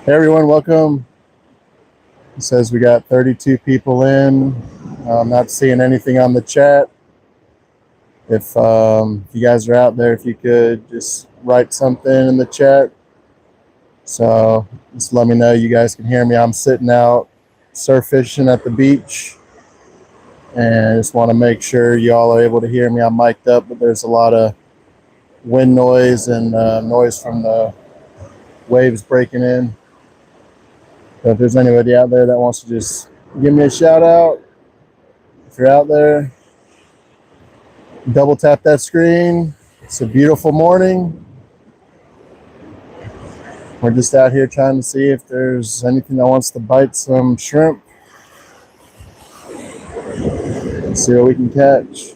Hey everyone, welcome. It says we got 32 people in. I'm not seeing anything on the chat. If you guys are out there, if you could just write something in the chat. So just let me know you guys can hear me. I'm sitting out surf fishing at the beach, and I just want to make sure y'all are able to hear me. I'm mic'd up, but there's a lot of wind noise and noise from the waves breaking in. So if there's anybody out there that wants to just give me a shout out, if you're out there, double tap that screen. It's a beautiful morning. We're just out here trying to see if there's anything that wants to bite some shrimp. Let's see what we can catch.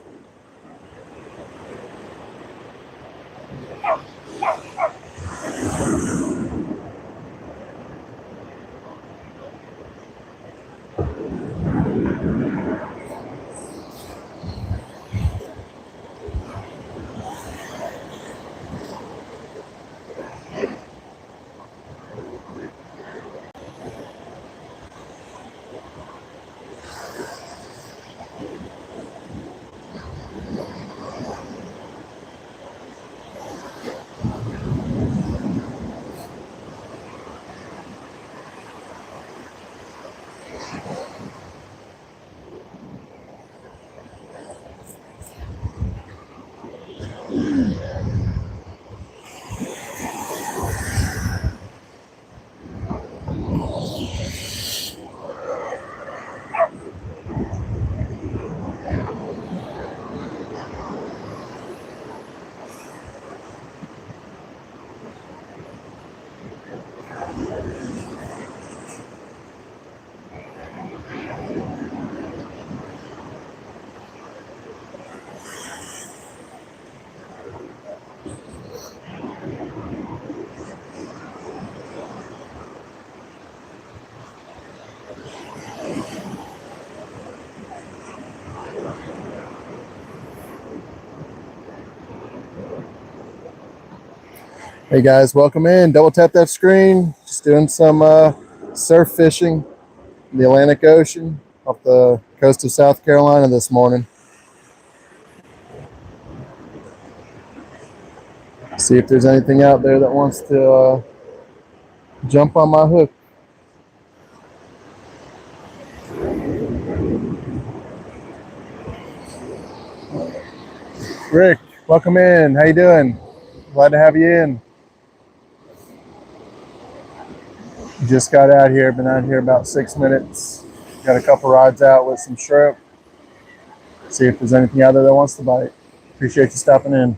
Hey guys, welcome in. Double tap that screen. Just doing some surf fishing in the Atlantic Ocean off the coast of South Carolina this morning. See if there's anything out there that wants to jump on my hook. Rick, welcome in. How you doing? Glad to have you in. Just got out here. Been out here about 6 minutes. Got a couple rods out with some shrimp. See if there's anything out there that wants to bite. Appreciate you stopping in.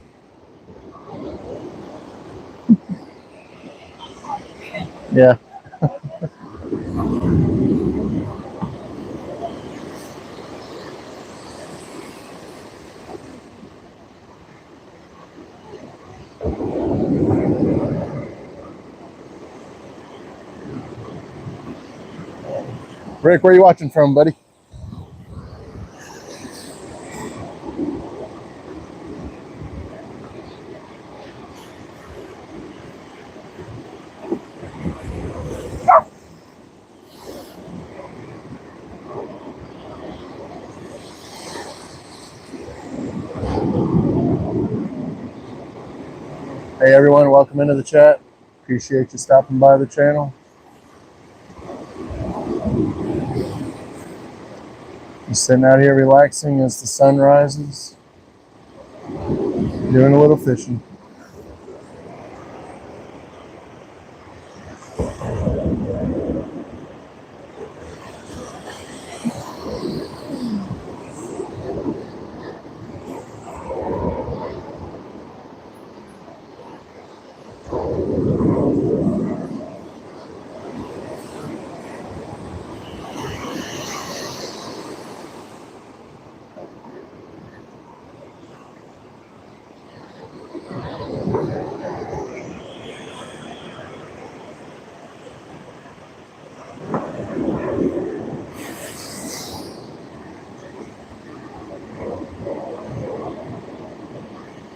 Yeah. Rick, where are you watching from, buddy? Hey everyone, welcome into the chat. Appreciate you stopping by the channel. Just sitting out here relaxing as the sun rises. Doing a little fishing.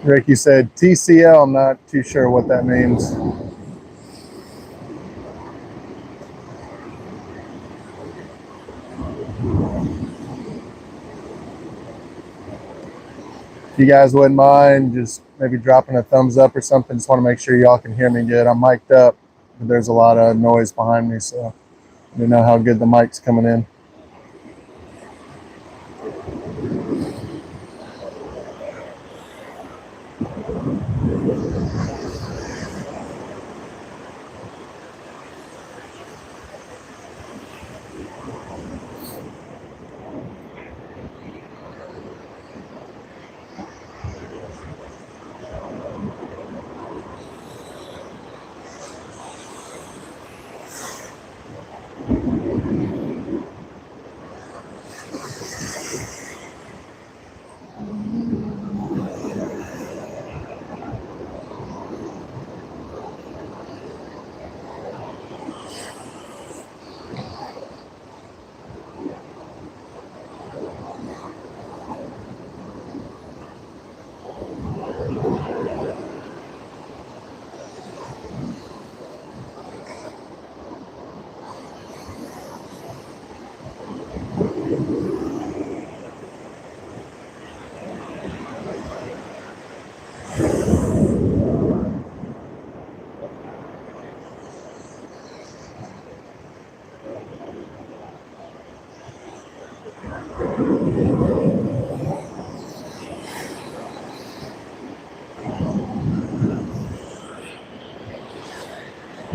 Rick, you said TCL. I'm not too sure what that means. If you guys wouldn't mind just maybe dropping a thumbs up or something, just want to make sure y'all can hear me good. I'm mic'd up, but there's a lot of noise behind me, so I don't know how good the mic's coming in.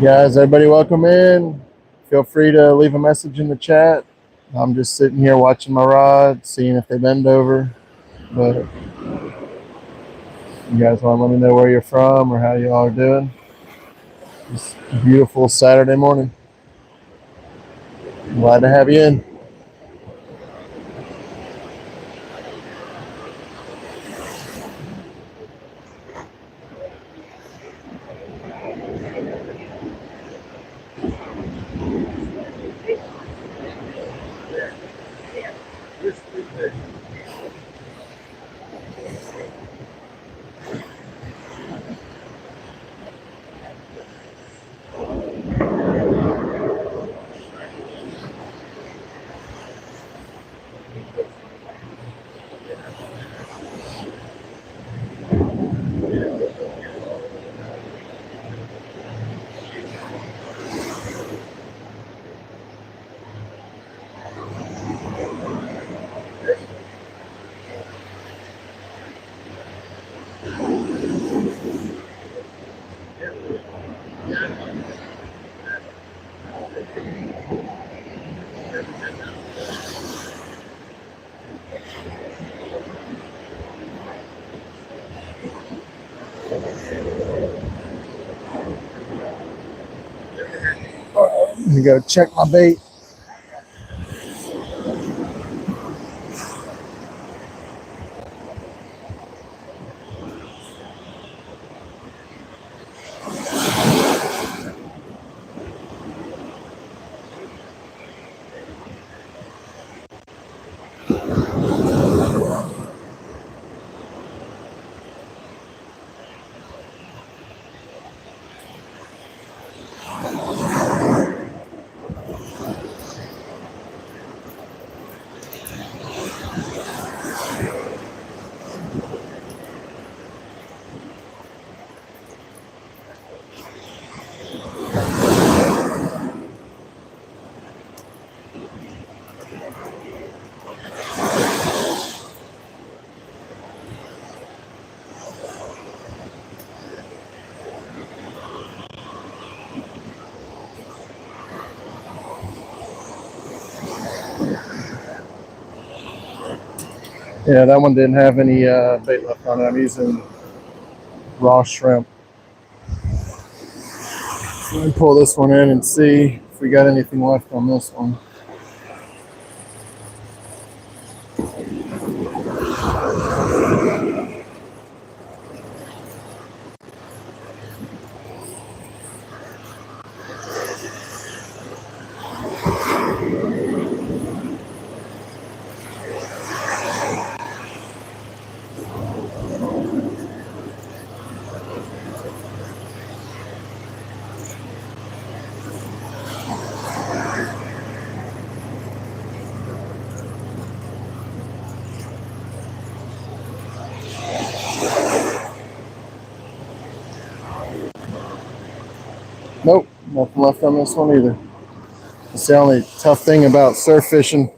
Guys, everybody welcome in. Feel free to leave a message in the chat. I'm just sitting here watching my rod, seeing if they bend over. But you guys want to let me know where you're from or how you all are doing. It's a beautiful Saturday morning. Glad to have you in. Let me go check my bait. Yeah, that one didn't have any bait left on it. I'm using raw shrimp. So let me pull this one in and see if we got anything left on this one. Nope, nothing left on this one either. That's the only tough thing about surf fishing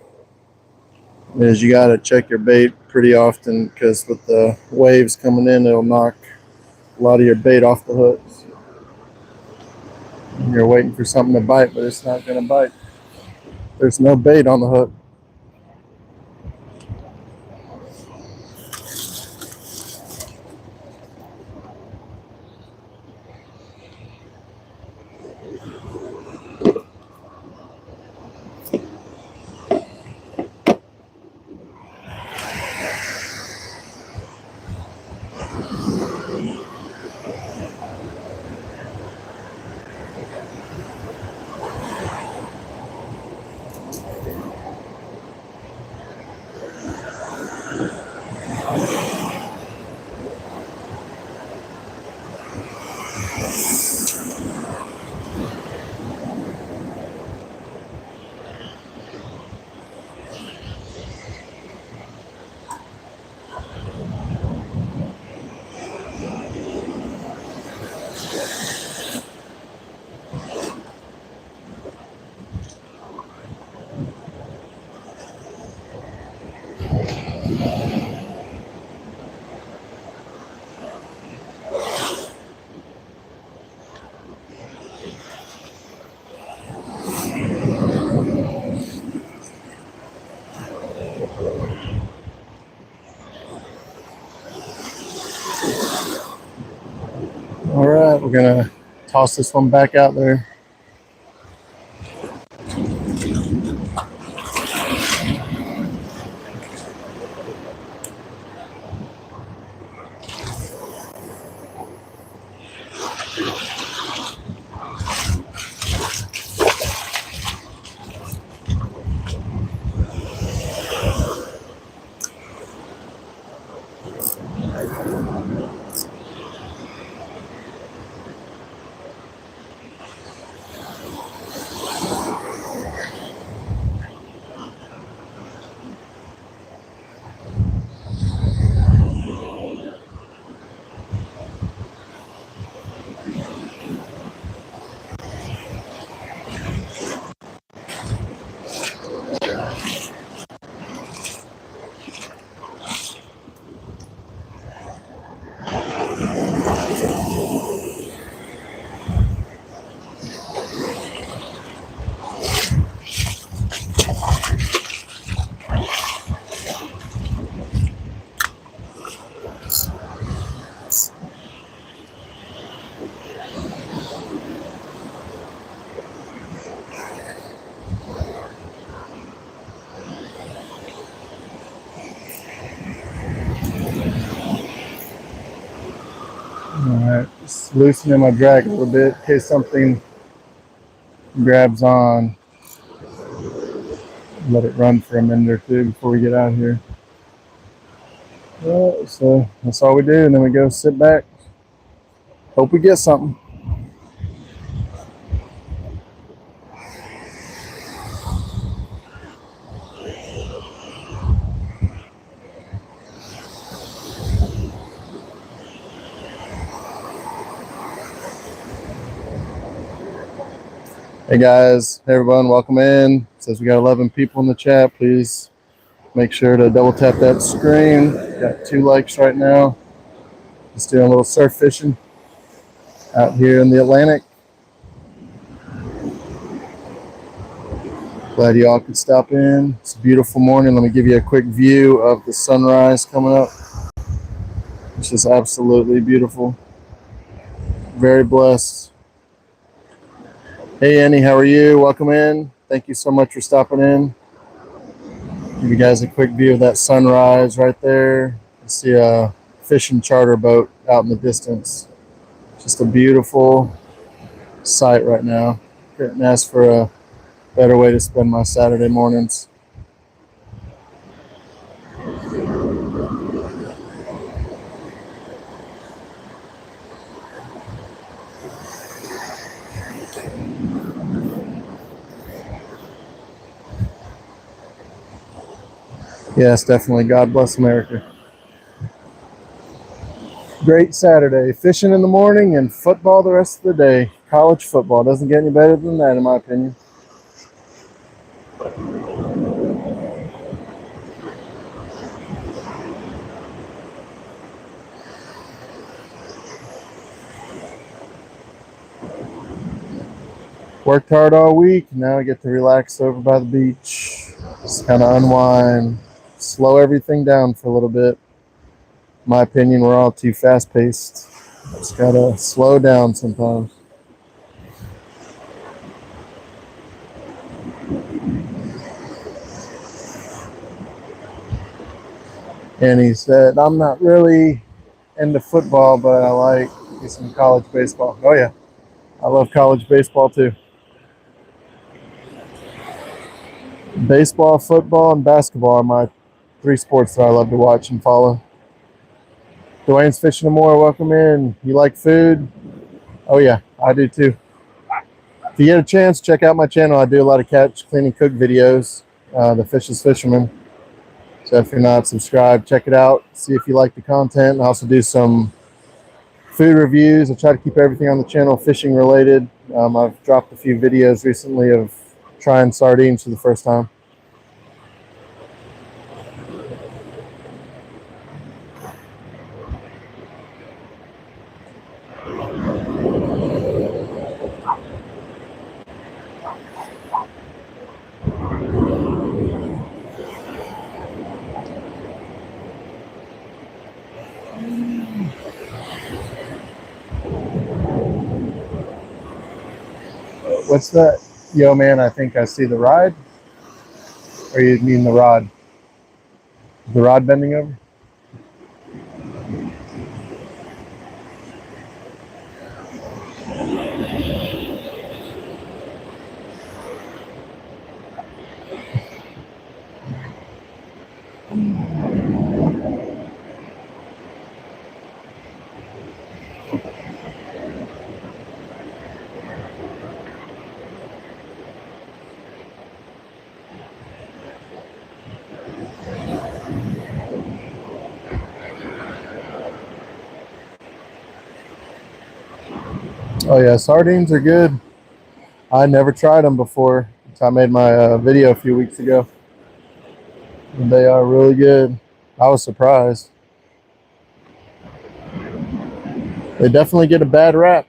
is you got to check your bait pretty often, because with the waves coming in, it'll knock a lot of your bait off the hooks. And you're waiting for something to bite, but it's not going to bite. There's no bait on the hook. All right, we're going to toss this one back out there. Just loosening my drag a little bit in case something grabs on. Let it run for a minute or two before we get out here. So that's all we do, and then we go sit back. Hope we get something. Hey guys, hey everyone, welcome in. It says we got 11 people in the chat. Please make sure to double tap that screen. Got 2 likes right now. Just doing a little surf fishing out here in the Atlantic. Glad you all could stop in. It's a beautiful morning. Let me give you a quick view of the sunrise coming up, which is absolutely beautiful. Very blessed. Hey Annie, how are you? Welcome in. Thank you so much for stopping in. Give you guys a quick view of that sunrise right there. You see a fishing charter boat out in the distance. Just a beautiful sight right now. Couldn't ask for a better way to spend my Saturday mornings. Yes, definitely. God bless America. Great Saturday. Fishing in the morning and football the rest of the day. College football. Doesn't get any better than that, in my opinion. Worked hard all week. Now I get to relax over by the beach. Just kind of unwind. Slow everything down for a little bit. In my opinion, we're all too fast-paced. Just gotta slow down sometimes. And he said, I'm not really into football, but I like some college baseball. Oh yeah, I love college baseball too. Baseball, football, and basketball are my 3 sports that I love to watch and follow. Dwayne's Fishing and More, welcome in. You like food? Oh yeah, I do too. If you get a chance, check out my channel. I do a lot of catch, clean, and cook videos, the Fishless Fishermen. So if you're not subscribed, check it out. See if you like the content. I also do some food reviews. I try to keep everything on the channel fishing related. I've dropped a few videos recently of trying sardines for the first time. What's that? Yo, man, I think I see the ride. Or you mean the rod? The rod bending over? Oh yeah, sardines are good. I never tried them before. I made my video a few weeks ago. And they are really good. I was surprised. They definitely get a bad rap,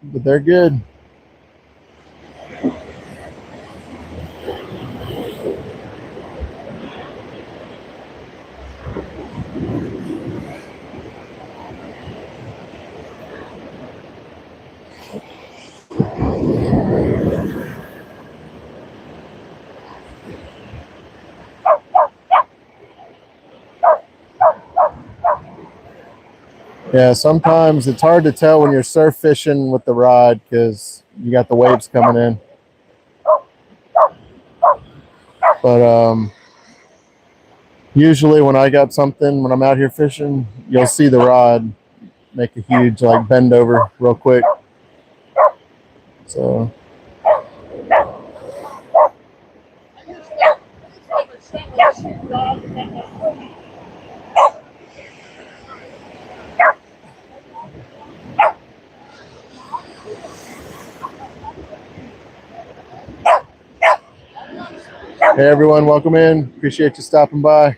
but they're good. Yeah, sometimes it's hard to tell when you're surf fishing with the rod because you got the waves coming in. But usually when I got something, when I'm out here fishing, you'll see the rod make a huge like bend over real quick. So hey everyone, welcome in. Appreciate you stopping by.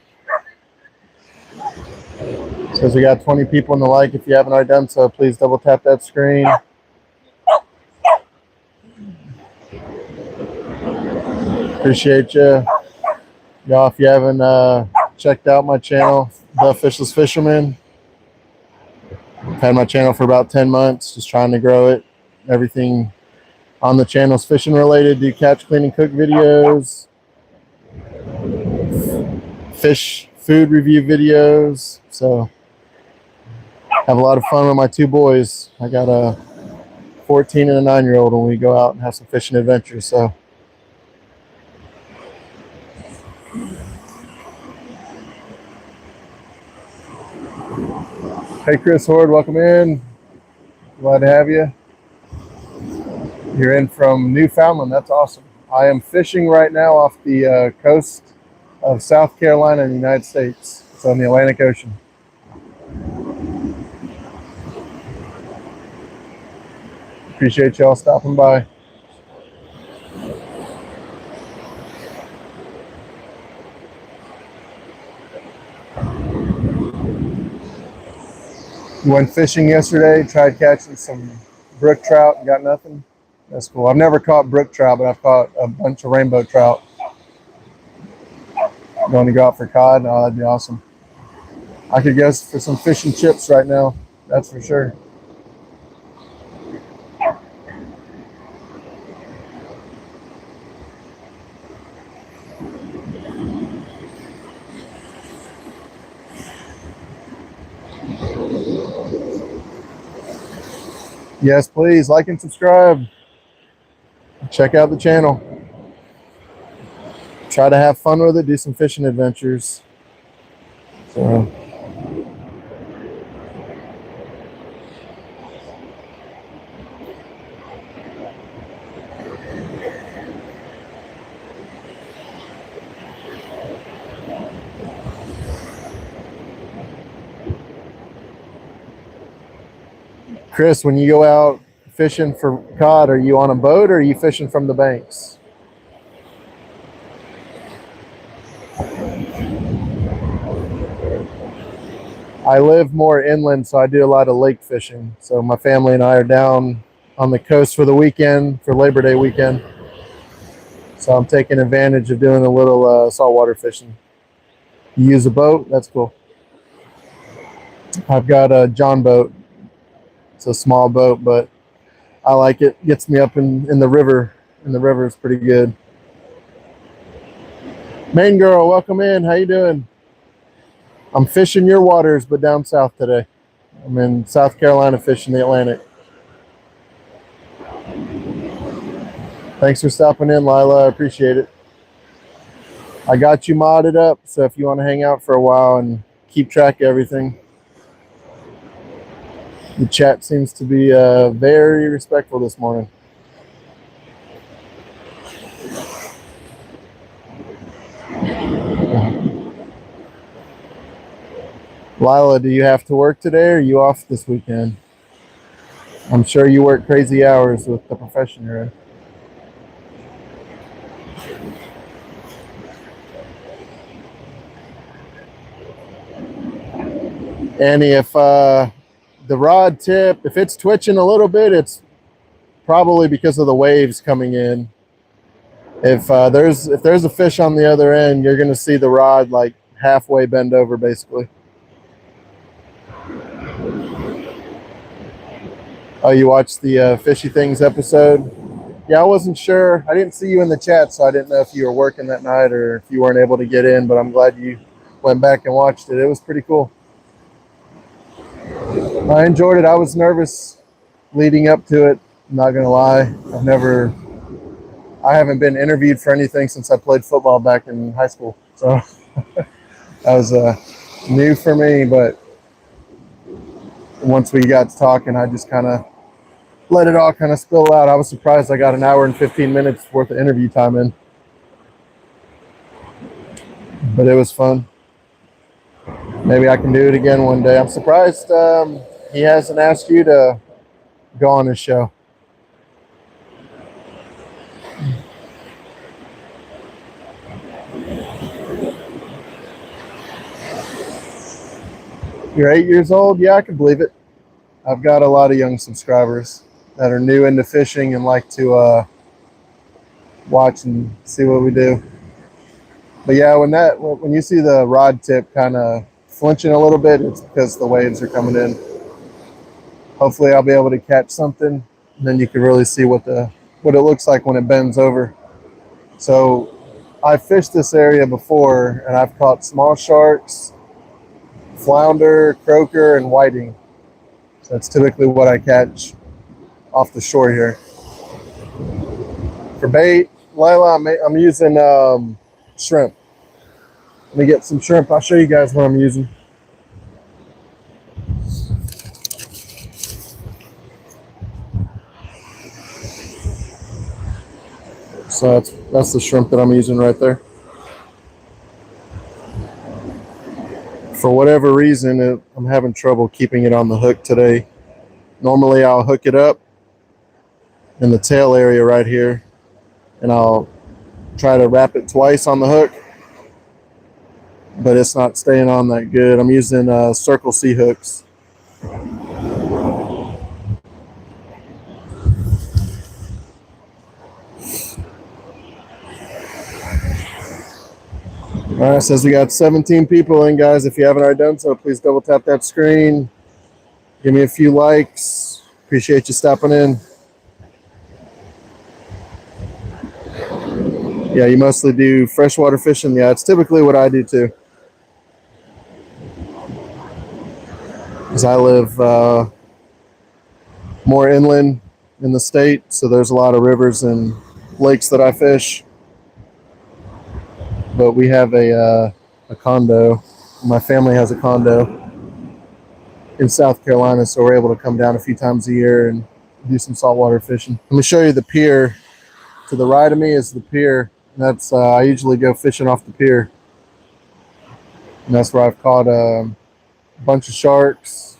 Says we got 20 people in the like. If you haven't already done so, please double tap that screen. Appreciate you. Y'all, if you haven't checked out my channel, The Fishless Fishermen. I've had my channel for about 10 months, just trying to grow it. Everything on the channel is fishing related. Do catch, clean, and cook videos, fish food review videos. So have a lot of fun with my two boys. I got a 14 and a 9-year-old when we go out and have some fishing adventures. So hey Chris Horde, welcome in. Glad to have you. You're in from Newfoundland. That's awesome. I am fishing right now off the coast of South Carolina in the United States. It's on the Atlantic Ocean. Appreciate y'all stopping by. Went fishing yesterday, tried catching some brook trout and got nothing. That's cool. I've never caught brook trout, but I've caught a bunch of rainbow trout. Going to go out for cod? Oh, that'd be awesome. I could go for some fish and chips right now. That's for sure. Yes, please like and subscribe. Check out the channel. Try to have fun with it. Do some fishing adventures. So. Chris, when you go out fishing for cod, are you on a boat or are you fishing from the banks? I live more inland, so I do a lot of lake fishing. So my family and I are down on the coast for the weekend, for Labor Day weekend. So I'm taking advantage of doing a little saltwater fishing. You use a boat? That's cool. I've got a John boat. It's a small boat, but I like it. Gets me up in the river. And the river is pretty good. Main girl, welcome in. How you doing? I'm fishing your waters, but down south today. I'm in South Carolina fishing the Atlantic. Thanks for stopping in, Lila. I appreciate it. I got you modded up, so if you want to hang out for a while and keep track of everything. The chat seems to be very respectful this morning. Lila, do you have to work today or are you off this weekend? I'm sure you work crazy hours with the profession you're in. Annie, if the rod tip, if it's twitching a little bit, it's probably because of the waves coming in. If there's a fish on the other end, you're going to see the rod like halfway bend over, basically. Oh, you watched the Fishy Things episode? Yeah, I wasn't sure. I didn't see you in the chat, so I didn't know if you were working that night or if you weren't able to get in, but I'm glad you went back and watched it. It was pretty cool. I enjoyed it. I was nervous leading up to it. I'm not gonna lie. I haven't been interviewed for anything since I played football back in high school. So that was new for me. But once we got to talking, I just kind of let it all kind of spill out. I was surprised I got an hour and 15 minutes worth of interview time in, but it was fun. Maybe I can do it again one day. I'm surprised he hasn't asked you to go on his show. You're 8 years old? Yeah, I can believe it. I've got a lot of young subscribers that are new into fishing and like to watch and see what we do. But yeah, when you see the rod tip kind of flinching a little bit, it's because the waves are coming in. Hopefully, I'll be able to catch something, and then you can really see what it looks like when it bends over. So, I fished this area before, and I've caught small sharks, flounder, croaker, and whiting. So that's typically what I catch off the shore here. For bait, Lila, I'm using shrimp. Let me get some shrimp. I'll show you guys what I'm using. So that's the shrimp that I'm using right there. For whatever reason, I'm having trouble keeping it on the hook today. Normally, I'll hook it up in the tail area right here, and I'll try to wrap it twice on the hook, but it's not staying on that good. I'm using Circle C hooks. All right, says we got 17 people in, guys. If you haven't already done so, please double tap that screen. Give me a few likes. Appreciate you stopping in. Yeah, you mostly do freshwater fishing. Yeah, it's typically what I do too. Because I live more inland in the state, so there's a lot of rivers and lakes that I fish. But we have a condo. My family has a condo in South Carolina, so we're able to come down a few times a year and do some saltwater fishing. Let me show you the pier. To the right of me is the pier. That's I usually go fishing off the pier, and that's where I've caught a bunch of sharks,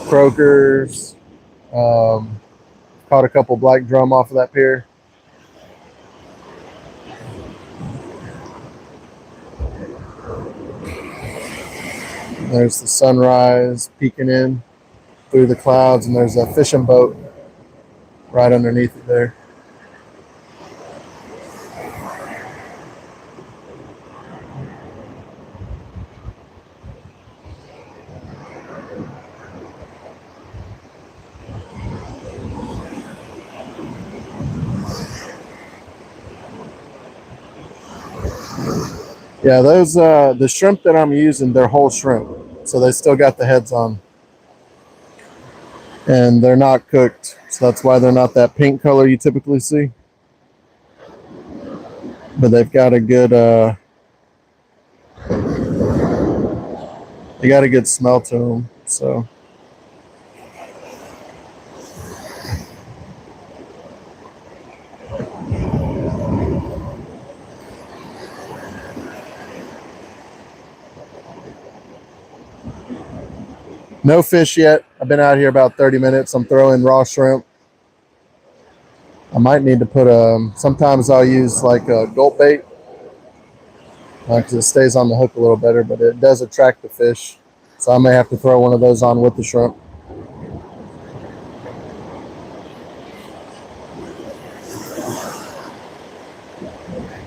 croakers, caught a couple black drum off of that pier. There's the sunrise peeking in through the clouds, and there's a fishing boat right underneath it there. Yeah, those the shrimp that I'm using, they're whole shrimp, so they still got the heads on, and they're not cooked, so that's why they're not that pink color you typically see. But they've got a good they got a good smell to them. So no fish yet. I've been out here about 30 minutes. I'm throwing raw shrimp. I might need to put sometimes I'll use like a gulp bait because it stays on the hook a little better, but it does attract the fish. So I may have to throw one of those on with the shrimp.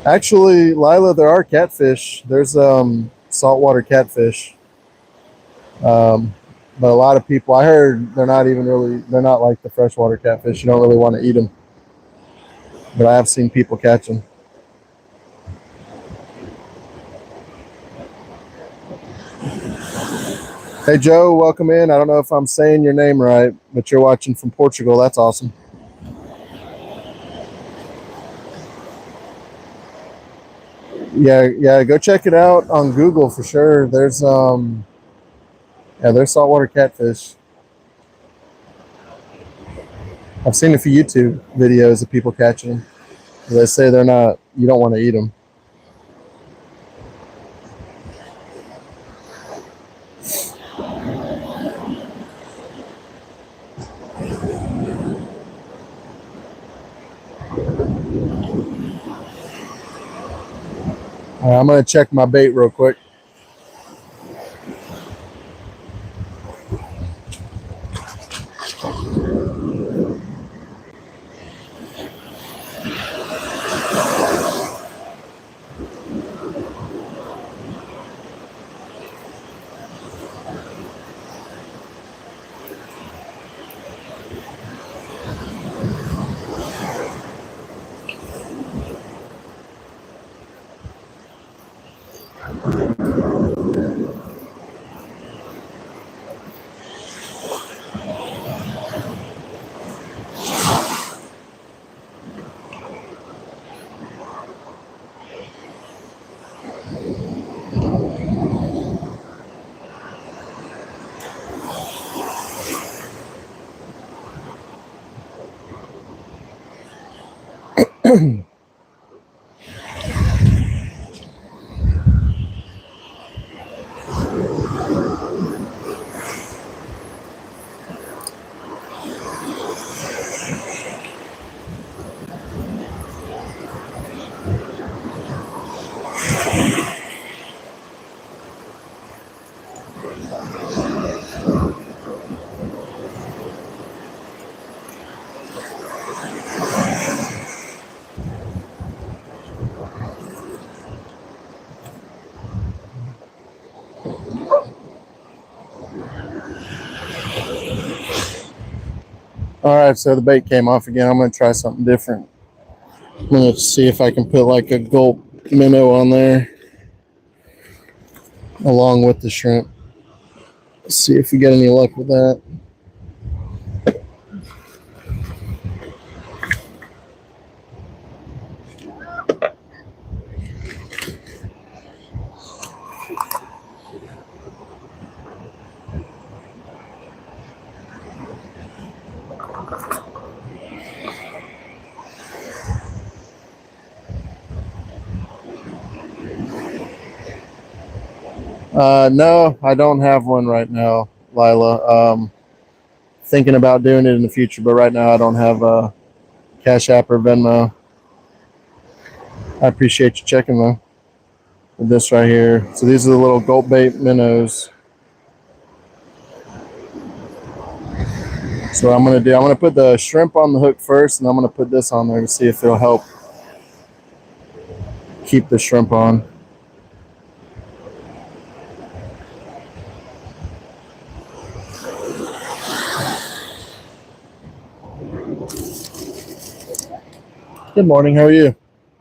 Actually, Lila, there are catfish. There's saltwater catfish. But a lot of people, I heard they're not like the freshwater catfish. You don't really want to eat them. But I have seen people catch them. Hey Joe, welcome in. I don't know if I'm saying your name right, but you're watching from Portugal. That's awesome. Yeah, go check it out on Google for sure. There's saltwater catfish. I've seen a few YouTube videos of people catching them. They say they're not. You don't want to eat them. All right, I'm gonna check my bait real quick. All right, so the bait came off again. I'm gonna try something different. I'm gonna see if I can put like a gulp minnow on there along with the shrimp. See if we get any luck with that. No, I don't have one right now, Lila. Thinking about doing it in the future, but right now I don't have a Cash App or Venmo. I appreciate you checking though. With this right here. So these are the little gulp bait minnows. So I'm gonna put the shrimp on the hook first, and I'm gonna put this on there to see if it'll help keep the shrimp on. Good morning. How are you?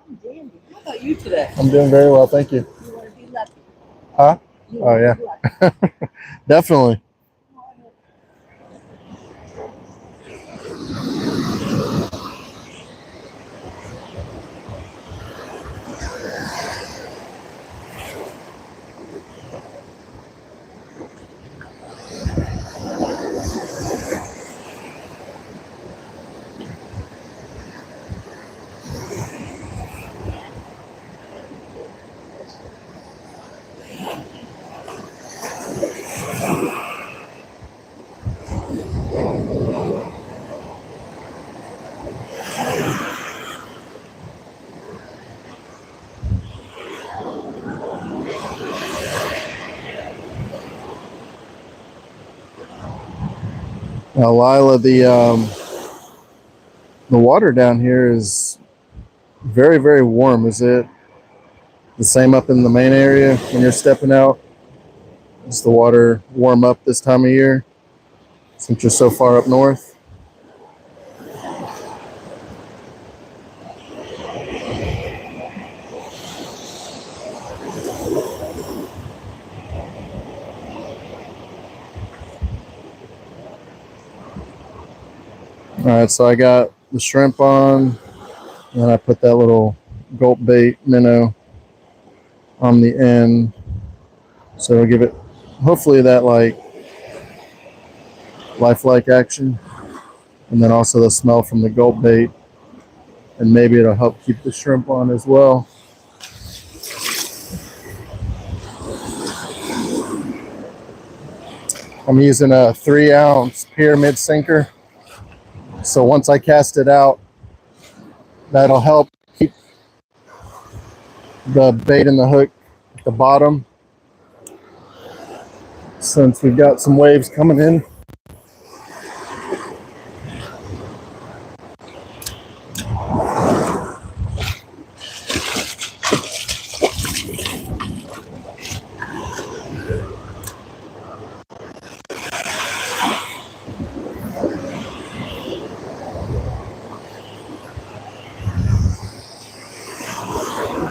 I'm dandy. How about you today? I'm doing very well, thank you. You want to be lucky. Huh? You Oh want yeah. to be lucky. Definitely. Now, Lila, the water down here is very, very warm. Is it the same up in the main area when you're stepping out? Does the water warm up this time of year since you're so far up north? All right, so I got the shrimp on, and then I put that little gulp bait minnow on the end. So it'll give it, hopefully, that like lifelike action, and then also the smell from the gulp bait, and maybe it'll help keep the shrimp on as well. I'm using a 3-ounce pyramid sinker. So once I cast it out, that'll help keep the bait and the hook at the bottom, since we've got some waves coming in.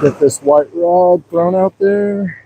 Get this white rod thrown out there.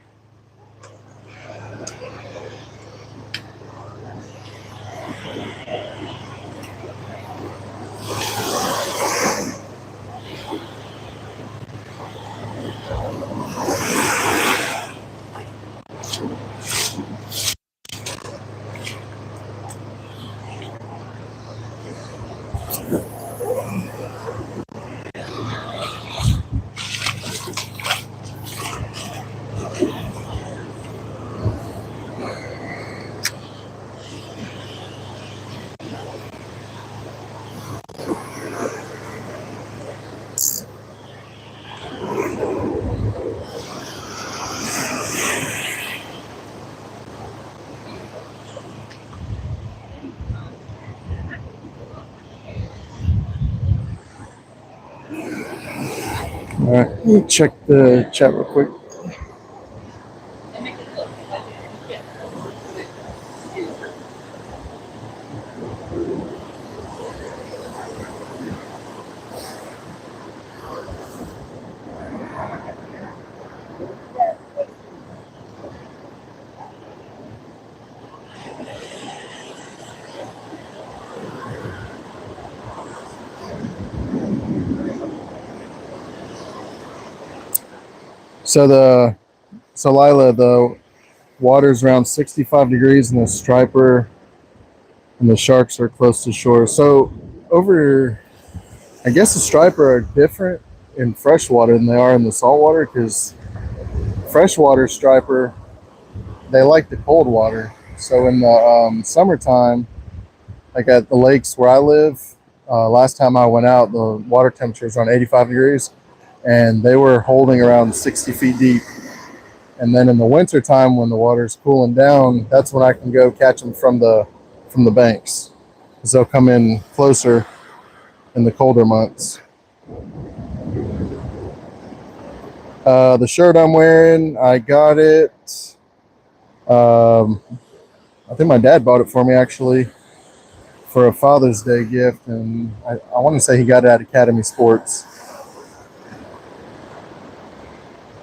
All right, let me check the chat real quick. So Lila, the water's around 65 degrees, and the striper and the sharks are close to shore. So over, I guess the striper are different in freshwater than they are in the saltwater, because freshwater striper, they like the cold water. So in the summertime, like at the lakes where I live, last time I went out, the water temperature was around 85 degrees, and they were holding around 60 feet deep. And then in the winter time, when the water's cooling down, that's when I can go catch them from the banks, because they'll come in closer in the colder months. The shirt I'm wearing, I got it. I think my dad bought it for me, actually, for a Father's Day gift, and I want to say he got it at Academy Sports.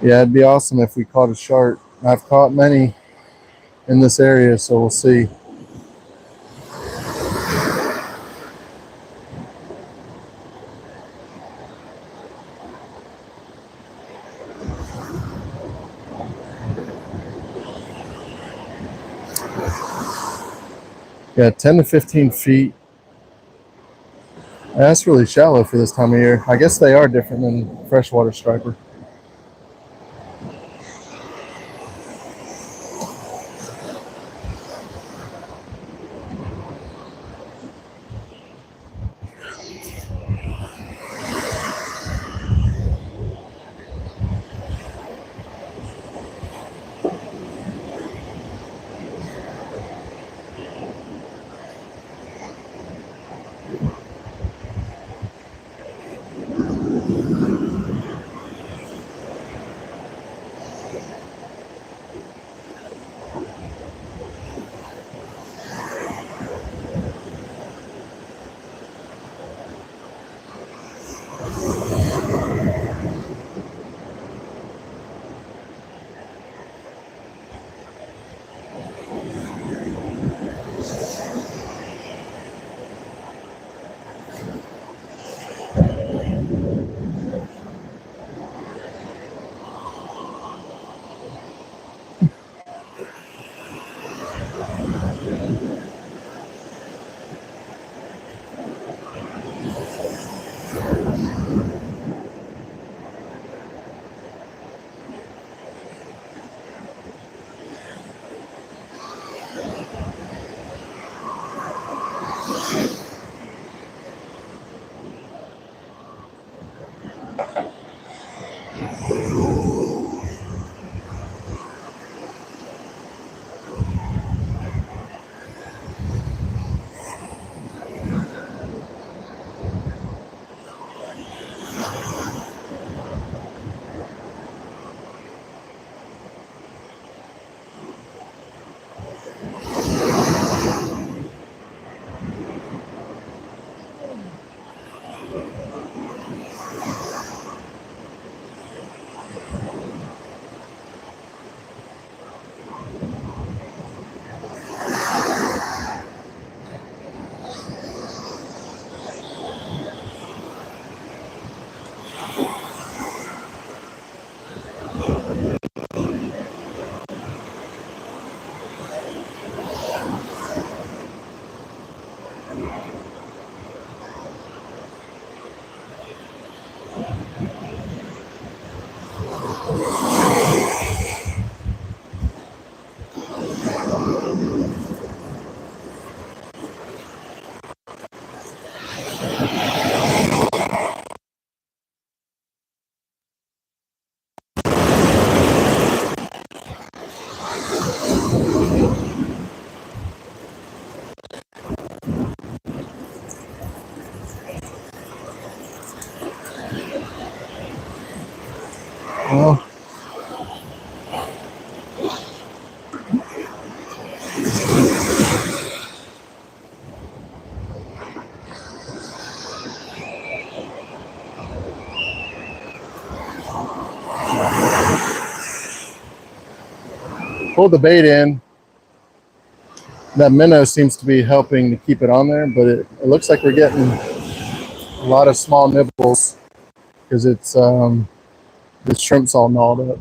Yeah, it'd be awesome if we caught a shark. I've caught many in this area, so we'll see. Yeah, 10 to 15 feet. That's really shallow for this time of year. I guess they are different than freshwater striper. Well, pull the bait in. That minnow seems to be helping to keep it on there, but it looks like we're getting a lot of small nibbles because it's the shrimp's all gnawed up.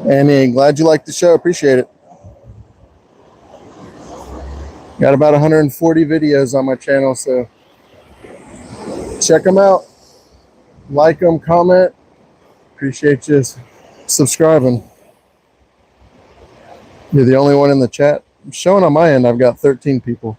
Annie, glad you liked the show. Appreciate it. Got about 140 videos on my channel, so check them out. Like them, comment. Appreciate you subscribing. You're the only one in the chat. I'm showing on my end I've got 13 people.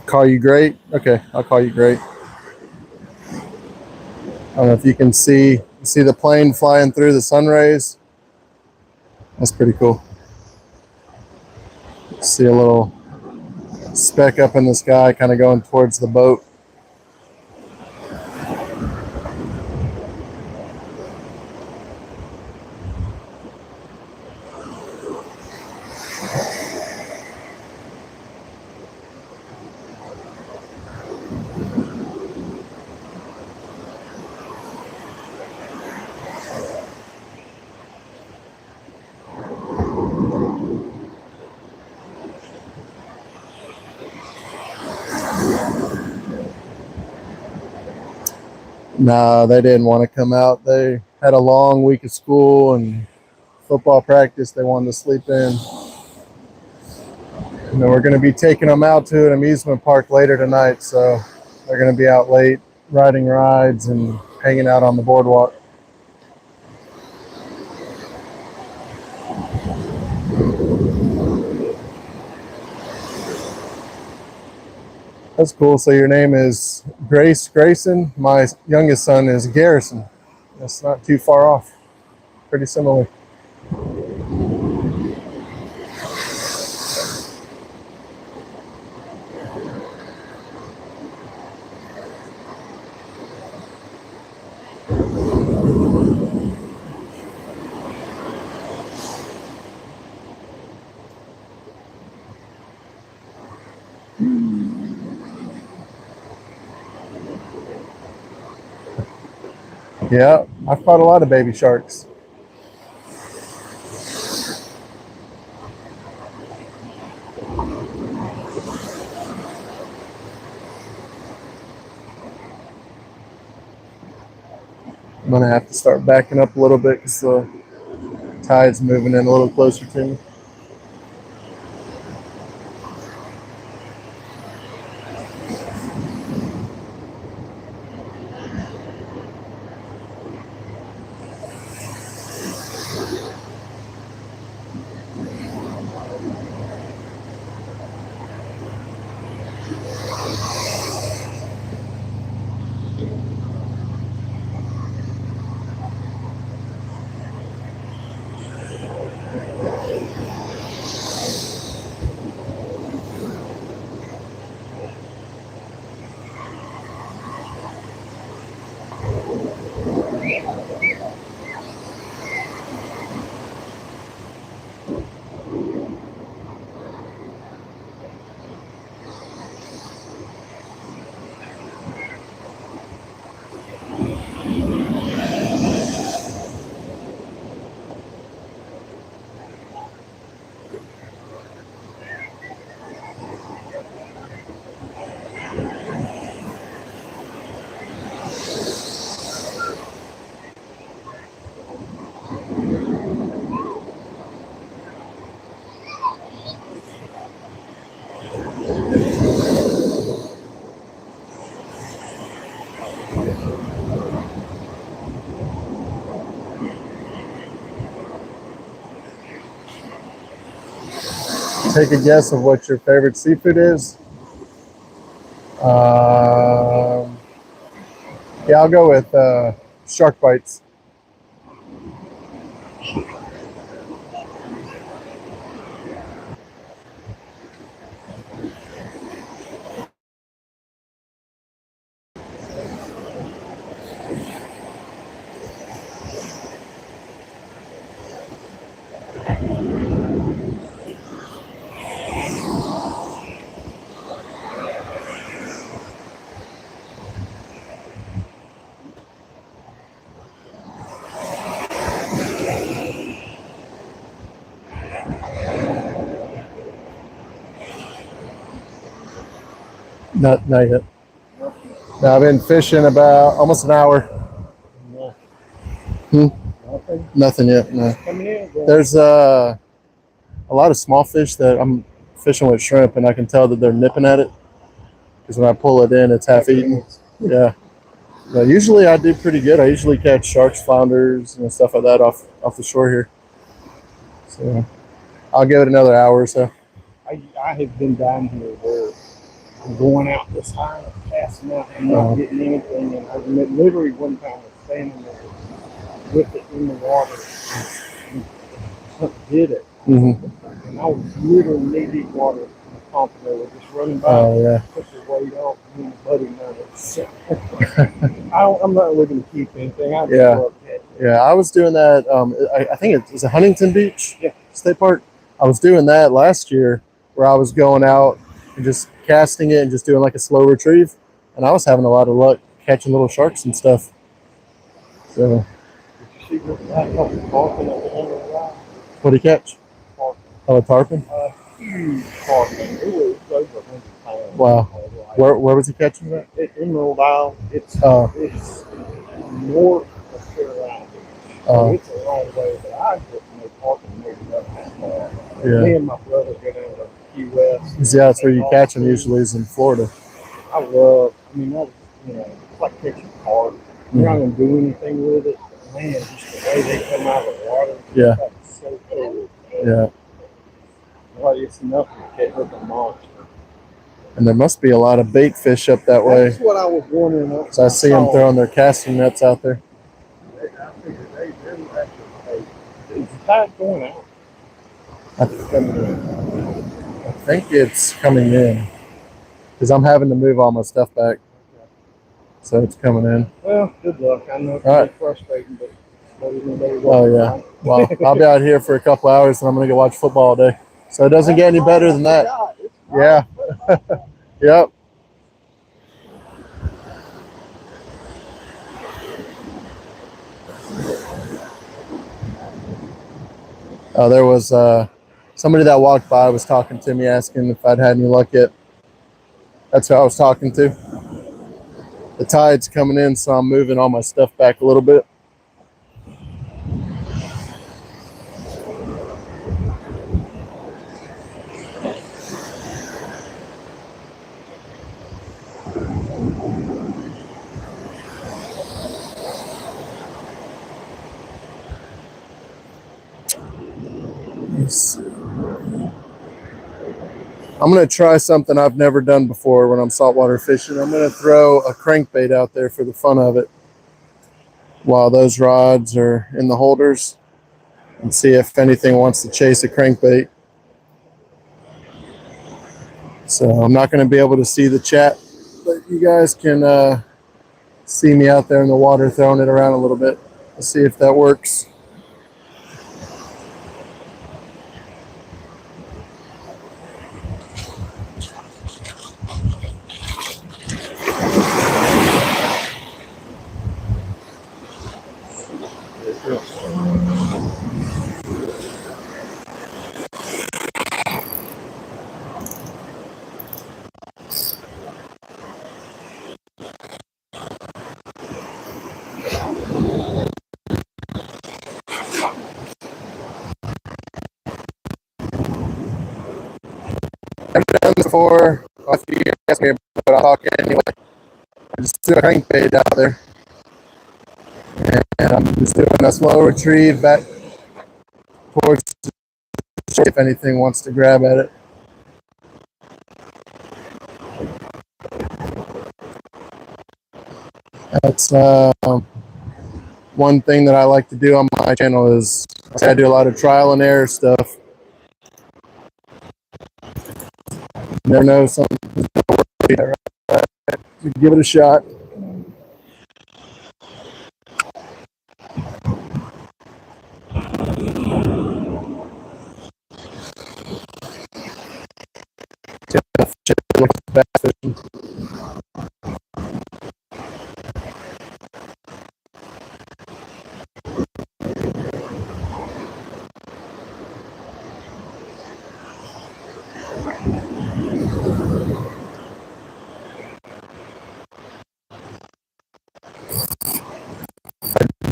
Call you great? Okay, I'll call you great. I don't know if you can see the plane flying through the sun rays. That's pretty cool. See a little speck up in the sky kind of going towards the boat. No, they didn't want to come out. They had a long week of school and football practice they wanted to sleep in. And then we're going to be taking them out to an amusement park later tonight, so they're going to be out late riding rides and hanging out on the boardwalk. That's cool. So your name is Grace Grayson. My youngest son is Garrison. That's not too far off. Pretty similar. Yeah, I've caught a lot of baby sharks. I'm gonna have to start backing up a little bit because the tide's moving in a little closer to me. Take a guess of what your favorite seafood is. Um, yeah, I'll go with shark bites. Not yet. No, I've been fishing about almost an hour. No, Hmm? nothing. Nothing yet. No. Coming in, bro. There's a lot of small fish that I'm fishing with shrimp, and I can tell that they're nipping at it because when I pull it in, it's half eaten. Yeah. But usually I do pretty good. I usually catch sharks, flounders, and stuff like that off the shore here. So I'll give it another hour or so. I have been down here where I'm going out this high, passing out, and not getting anything. And I literally one time was standing there with it in the water, and something did it. Mm-hmm. And I was literally knee deep water in the pompano, just running by, Oh yeah. put the weight off, and the buddy none it. I'm not looking to keep anything. I just Yeah. love catching. Yeah, I was doing that. I think it's a Huntington Beach Yeah. State Park. I was doing that last year where I was going out and just casting it and just doing like a slow retrieve. And I was having a lot of luck catching little sharks and stuff. So, Did you see this guy talking at the end of the line? what did he catch? Tarpon. Oh, a tarpon? Huge tarpon. It was over 100 pounds. Wow. Where was he catching that? Emerald Isle. It's north of Carolina. So it's a long way, but I just no tarpon maybe up that far. Yeah. Me and my brother go down to Key West. Yeah, that's where you catch them usually is in Florida. I mean, that was, it's like catching a carp. You're not going to do anything with it. But man, just the way they come out of the water. Yeah. That's so cool. Yeah. Well, it's nothing to catch with a monster. And there must be a lot of bait fish up that way. That's what I was wondering. So I see them throwing their casting nets out there. I figured they're actually. Is the tide going out? I think it's coming in because I'm having to move all my stuff back. So it's coming in. Well, good luck. I know it's All right. frustrating, but Oh, yeah. Well, I'll be out here for a couple hours and I'm going to go watch football all day. So it doesn't get any better than that. Yeah. Yep. Oh, there was somebody that walked by was talking to me, asking if I'd had any luck yet. That's who I was talking to. The tide's coming in, so I'm moving all my stuff back a little bit. I'm going to try something I've never done before when I'm saltwater fishing. I'm going to throw a crankbait out there for the fun of it while those rods are in the holders and see if anything wants to chase a crankbait. So I'm not going to be able to see the chat, but you guys can see me out there in the water throwing it around a little bit. Let's see if that works. I've done this before. A few years asked me, but I'll talk anyway. I just threw a crankbait out there. And I'm just doing a slow retrieve back towards the shore if anything wants to grab at it. That's one thing that I like to do on my channel is I do a lot of trial and error stuff. Never know something. Give it a shot.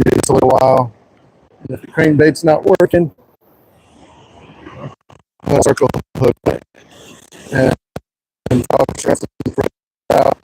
It's a little while. And if the crankbait's not working, I'll circle the hook and I'll try to throw it out.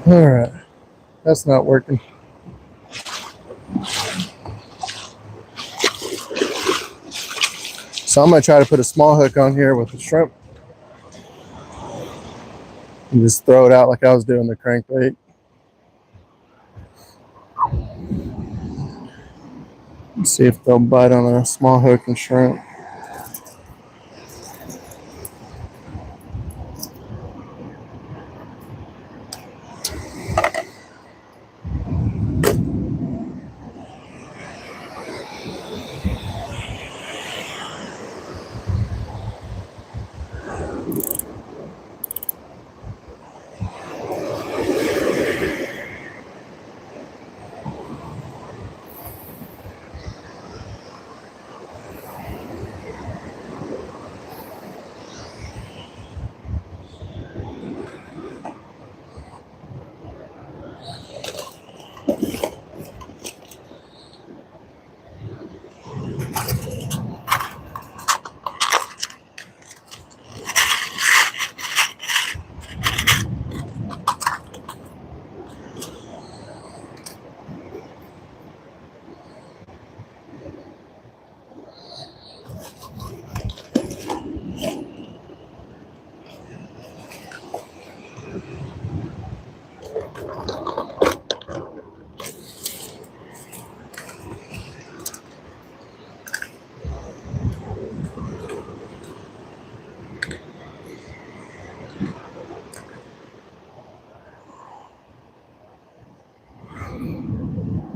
All right, that's not working. So I'm gonna try to put a small hook on here with the shrimp and just throw it out like I was doing the crankbait. See if they'll bite on a small hook and shrimp.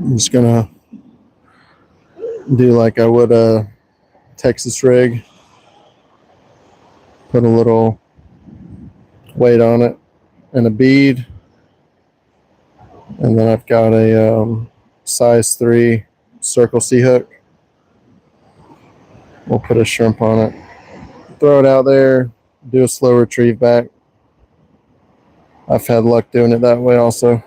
I'm just gonna do like I would a Texas rig. Put a little weight on it and a bead. And then I've got a size 3 circle C hook. We'll put a shrimp on it. Throw it out there. Do a slow retrieve back. I've had luck doing it that way also.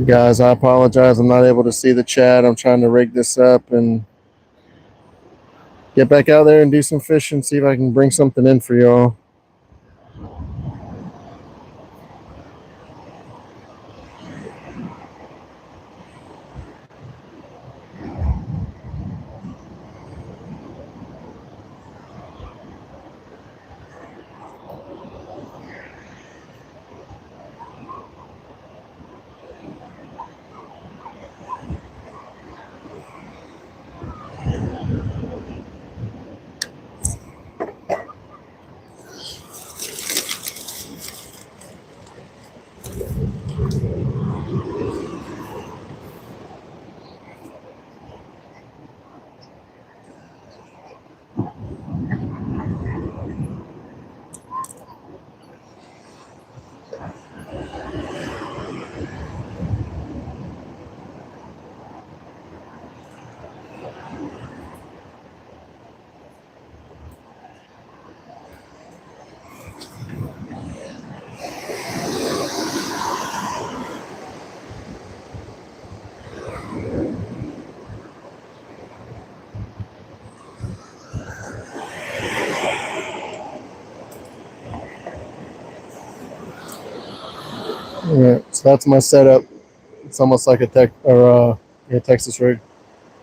Guys, I apologize. I'm not able to see the chat. I'm trying to rig this up and get back out there and do some fishing, see if I can bring something in for y'all. Alright, so that's my setup. It's almost like a Texas rig.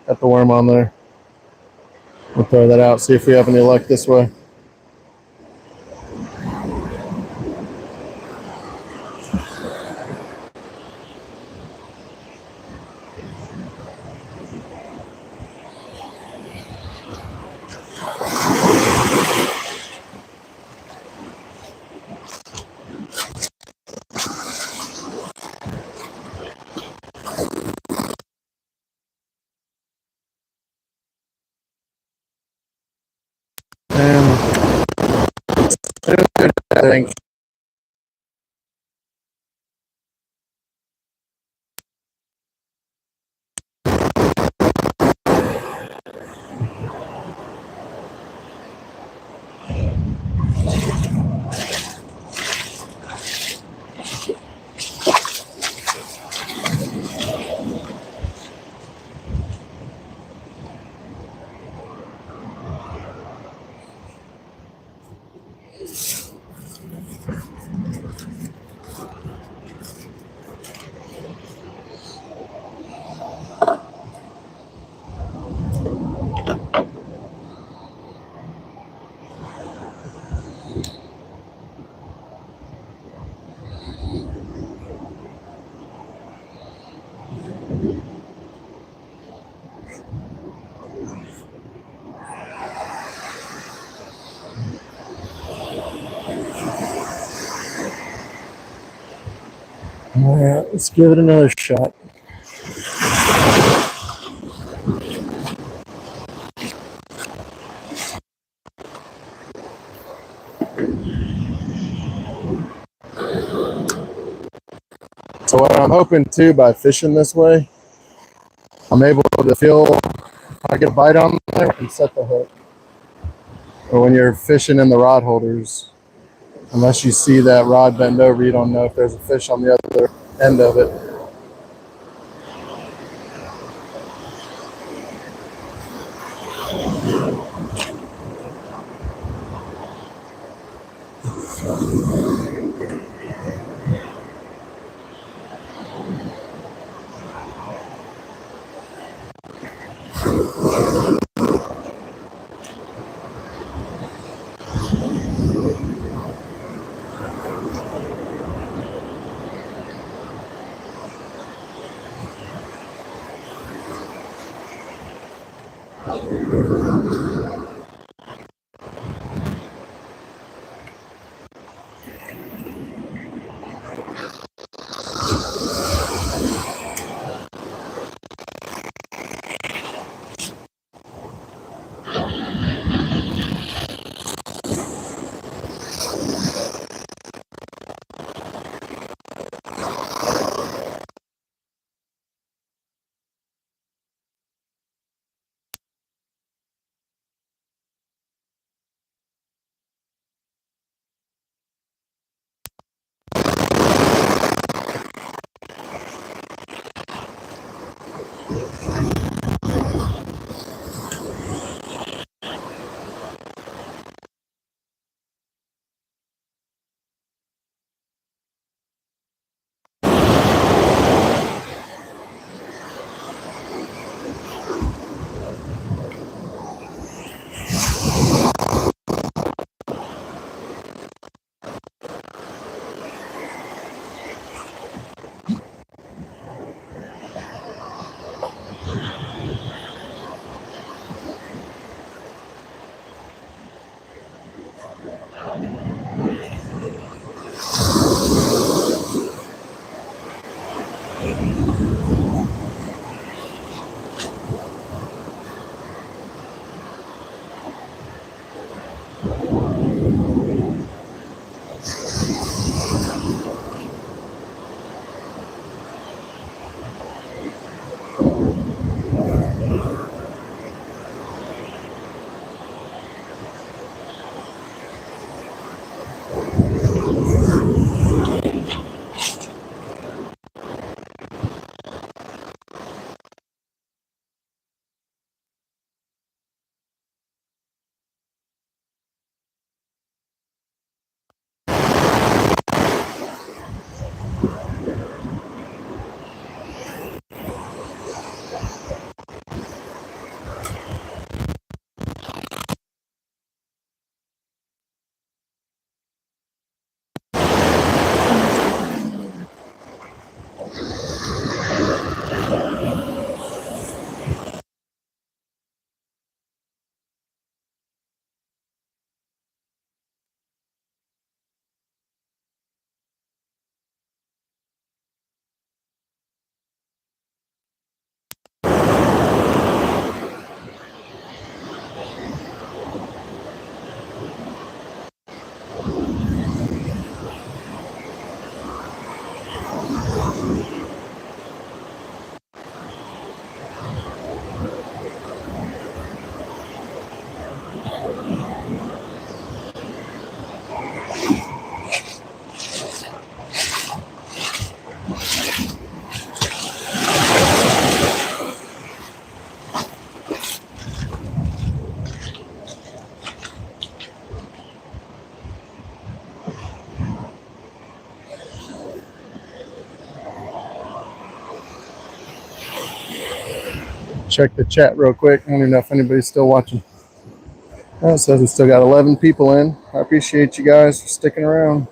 Got the worm on there. We'll throw that out, see if we have any luck this way. And I think alright, let's give it another shot. So what I'm hoping too, by fishing this way, I'm able to feel if I get a bite on there and set the hook. But when you're fishing in the rod holders, unless you see that rod bend over, you don't know if there's a fish on the other end of it. check the chat real quick. I don't even know if anybody's still watching. Oh, it says we still got 11 people in. I appreciate you guys for sticking around.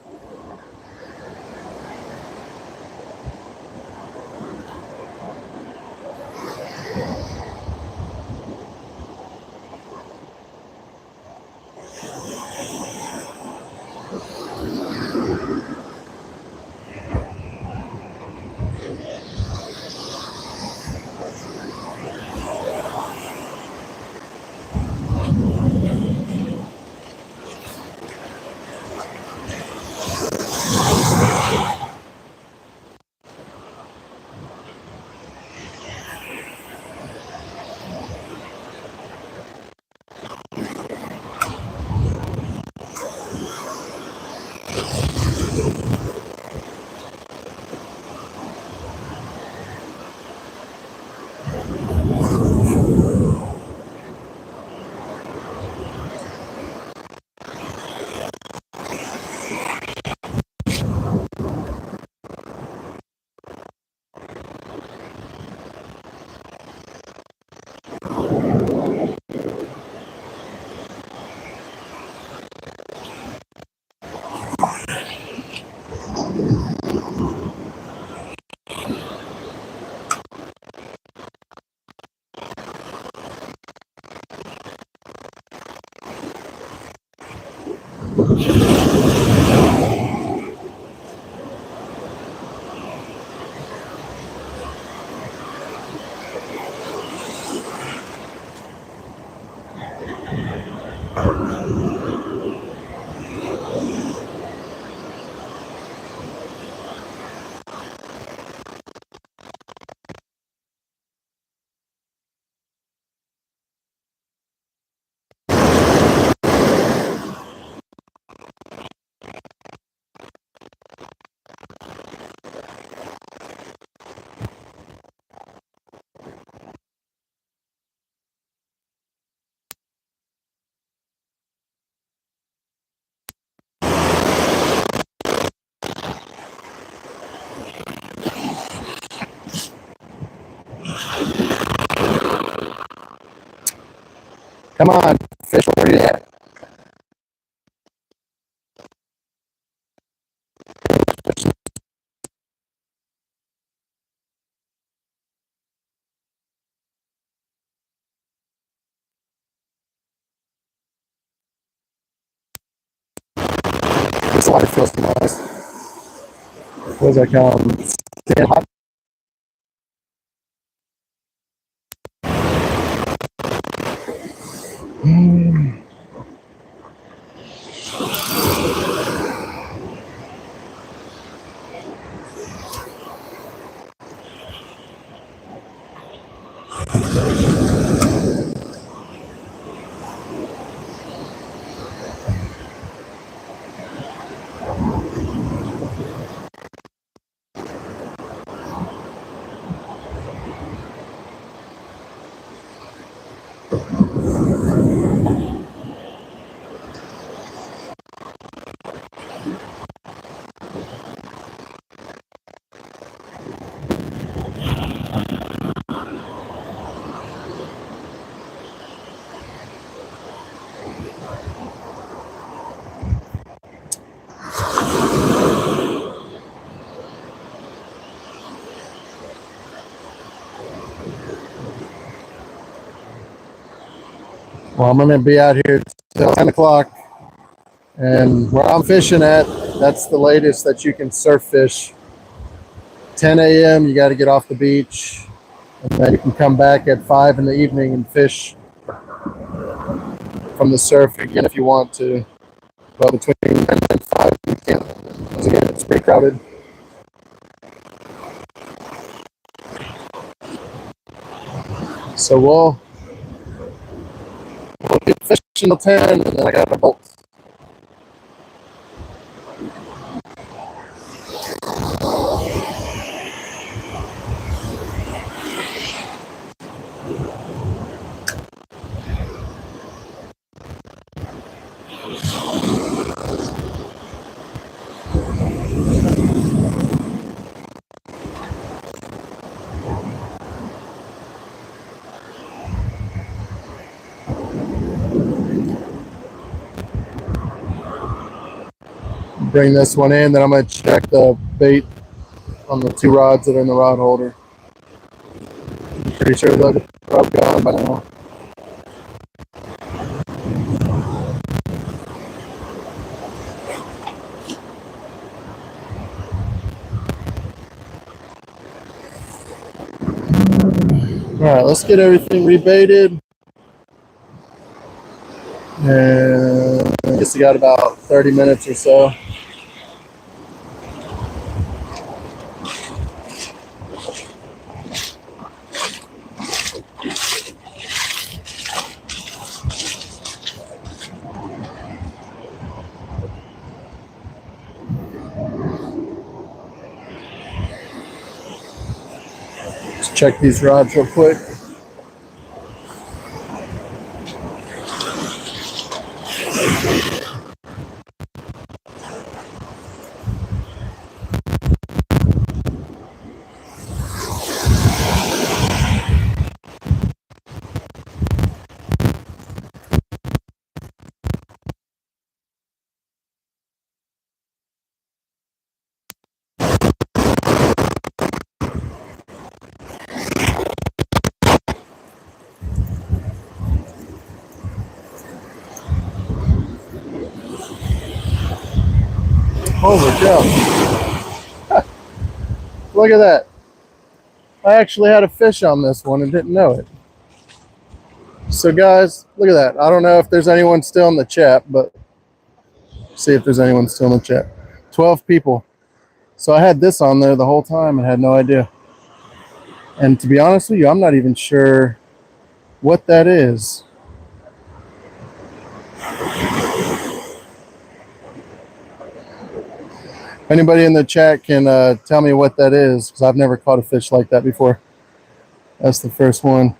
Come on, fish, where are you at? This water feels nice. Feels like staying hot. Well, I'm gonna be out here till 10 o'clock, and where I'm fishing at, that's the latest that you can surf fish. 10 a.m. you got to get off the beach, and then you can come back at 5 in the evening and fish from the surf again if you want to. But between 10 and 5 you can't, because again it's pretty crowded. So we'll keep fishing till 10, and then I got a bolt. bring this one in, then I'm going to check the bait on the 2 rods that are in the rod holder. I'm pretty sure they're probably gone by now. Alright, let's get everything rebaited. And I guess we got about 30 minutes or so. Let's check these rods real quick. Holy cow. Look at that. I actually had a fish on this one and didn't know it. So guys, look at that. I don't know if there's anyone still in the chat, but see if there's anyone still in the chat. 12 people. So I had this on there the whole time and had no idea. And to be honest with you, I'm not even sure what that is. Anybody in the chat can tell me what that is, because I've never caught a fish like that before. That's the first one.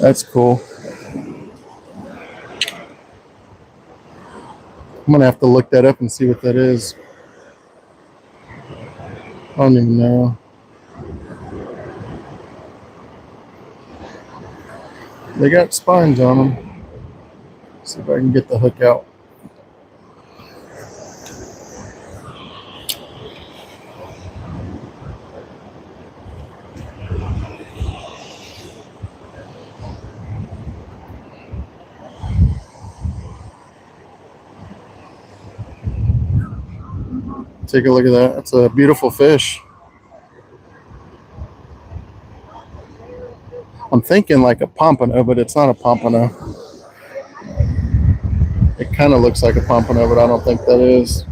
That's cool. I'm going to have to look that up and see what that is. I don't even know. They got spines on them. See if I can get the hook out. Take a look at that. That's a beautiful fish. I'm thinking like a pompano, but it's not a pompano. It kind of looks like a pompano, but I don't think that is.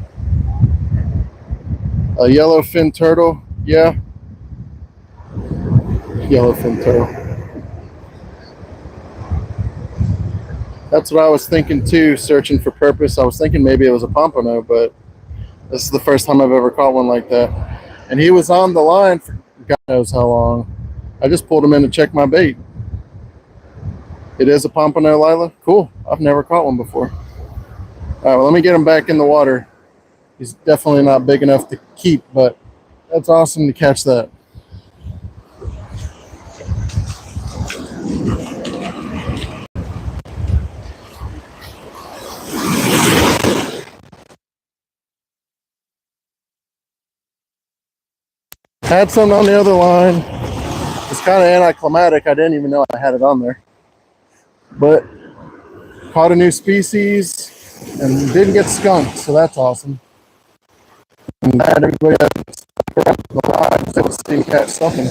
A yellowfin turtle, yeah. Yellowfin turtle. That's what I was thinking too, searching for purpose. I was thinking maybe it was a pompano, but this is the first time I've ever caught one like that. And he was on the line for God knows how long. I just pulled him in to check my bait. It is a pompano, Lila? Cool. I've never caught one before. All right, well, let me get him back in the water. He's definitely not big enough to keep, but that's awesome to catch that. Had some on the other line. It's kind of anticlimactic. I didn't even know I had it on there. But caught a new species and didn't get skunked, so that's awesome. I'm glad everybody stuck around the line so it's seeing catch something.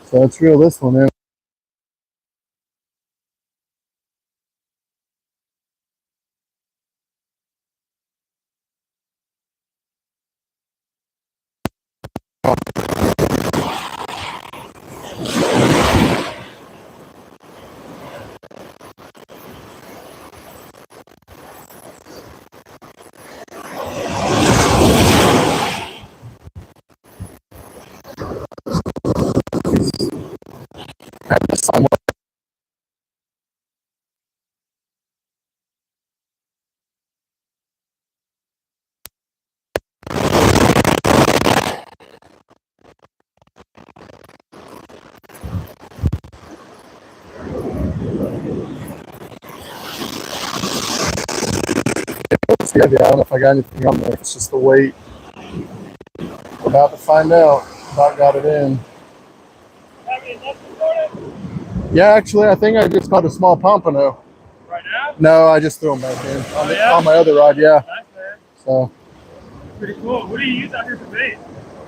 So let's reel this one in. heavy. I don't know if I got anything on there. It's just the weight. About to find out. About got it in. Yeah, actually, I think I just caught a small pompano. Right now? No, I just threw them back in on my other rod. Yeah. Nice, man. So Pretty cool. What do you use out here for bait?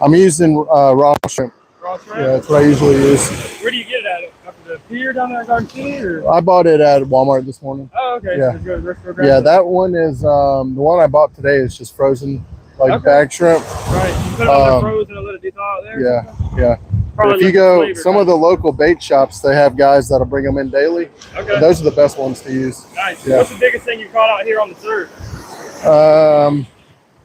I'm using raw shrimp. Raw shrimp? Yeah, that's what I usually use. Where do you get it at? Up at the pier down there at Garden City? Or? I bought it at Walmart this morning. Oh, okay. Yeah. So just go Yeah, that one is the one I bought today is just frozen, like bag shrimp. Right. You put it on there frozen and let it thaw out there? Yeah. But if you go, some of the local bait shops, they have guys that'll bring them in daily. Okay. And those are the best ones to use. Nice. Yeah. What's the biggest thing you caught out here on the surf?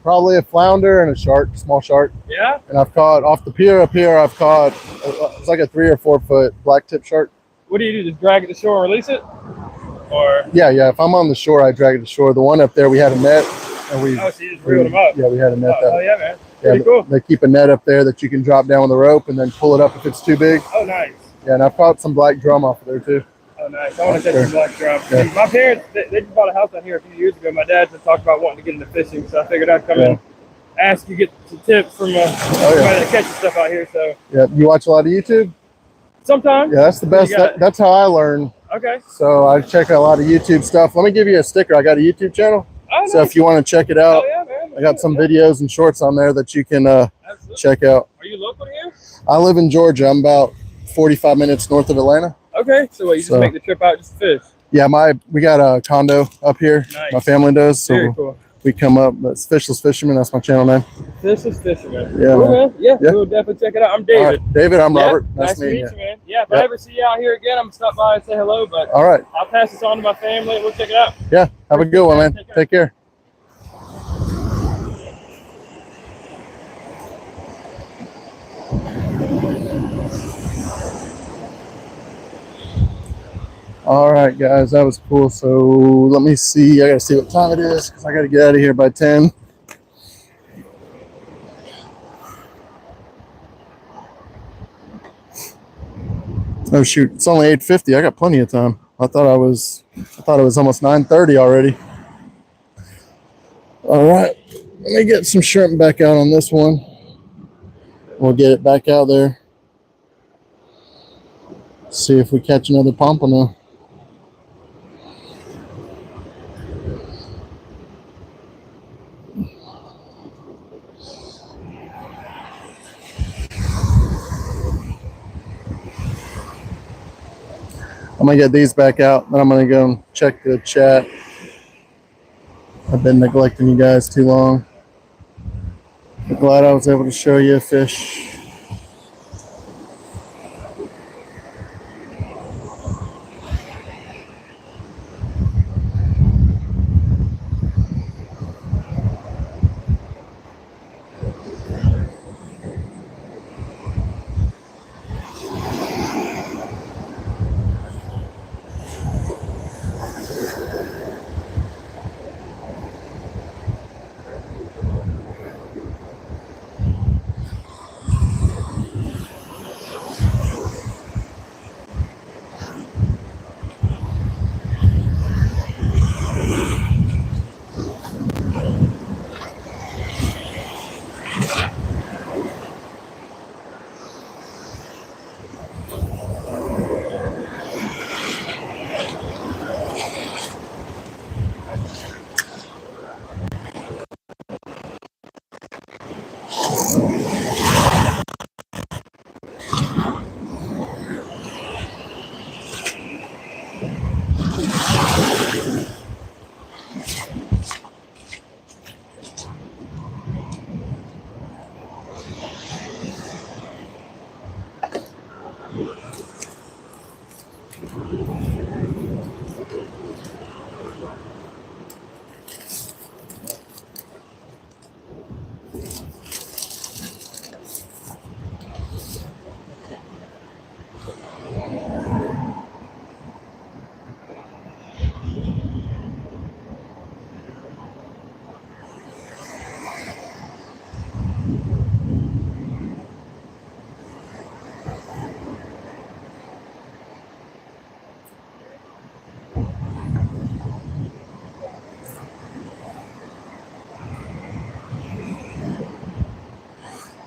Probably a flounder and a shark, small shark. Yeah? And I've caught off the pier up here, I've caught, it's like a 3 or 4 foot black tip shark. What do you do? Just drag it to shore and release it? Or? Yeah. If I'm on the shore, I drag it to shore. The one up there, we had a net. And we, oh, so you just reeled them up? Yeah, we had a net. Oh, yeah, man. Pretty cool. They keep a net up there that you can drop down with a rope and then pull it up if it's too big. Oh, nice. Yeah, and I've caught some black drum off of there too. Oh, nice. I want to take some black drum. Yeah. My parents, they just bought a house out here a few years ago. My dad just talked about wanting to get into fishing, so I figured I'd come in, ask you, get some tips from somebody that catches stuff out here. So yeah, you watch a lot of YouTube? Sometimes. Yeah, that's the best. That's how I learn. Okay. So I check out a lot of YouTube stuff. Let me give you a sticker. I got a YouTube channel. Oh, so nice. if you want to check it out, yeah, man. I got some videos and shorts on there that you can check out. Are you local here? I live in Georgia. I'm about 45 minutes north of Atlanta. Okay, so what, you just make the trip out just to fish? Yeah, we got a condo up here. Nice. My family does. So very cool. We come up. It's Fishless Fishermen. That's my channel name. Fishless Fishermen. Yeah, man. Yeah, we'll definitely check it out. I'm David. Right. David, I'm Robert. Nice to meet you, man. Yeah, if I ever see you out here again, I'm gonna stop by and say hello. But all right, I'll pass this on to my family and we'll check it out. Yeah, have a good one, man. Take care. All right, guys, that was cool. So let me see. I gotta see what time it is because I gotta get out of here by 10. Oh shoot, it's only 8:50. I got plenty of time. I thought it was almost 9:30 already. All right, let me get some shrimp back out on this one. We'll get it back out there. See if we catch another pompano. I'm gonna get these back out, then I'm gonna go and check the chat. I've been neglecting you guys too long. I'm glad I was able to show you a fish.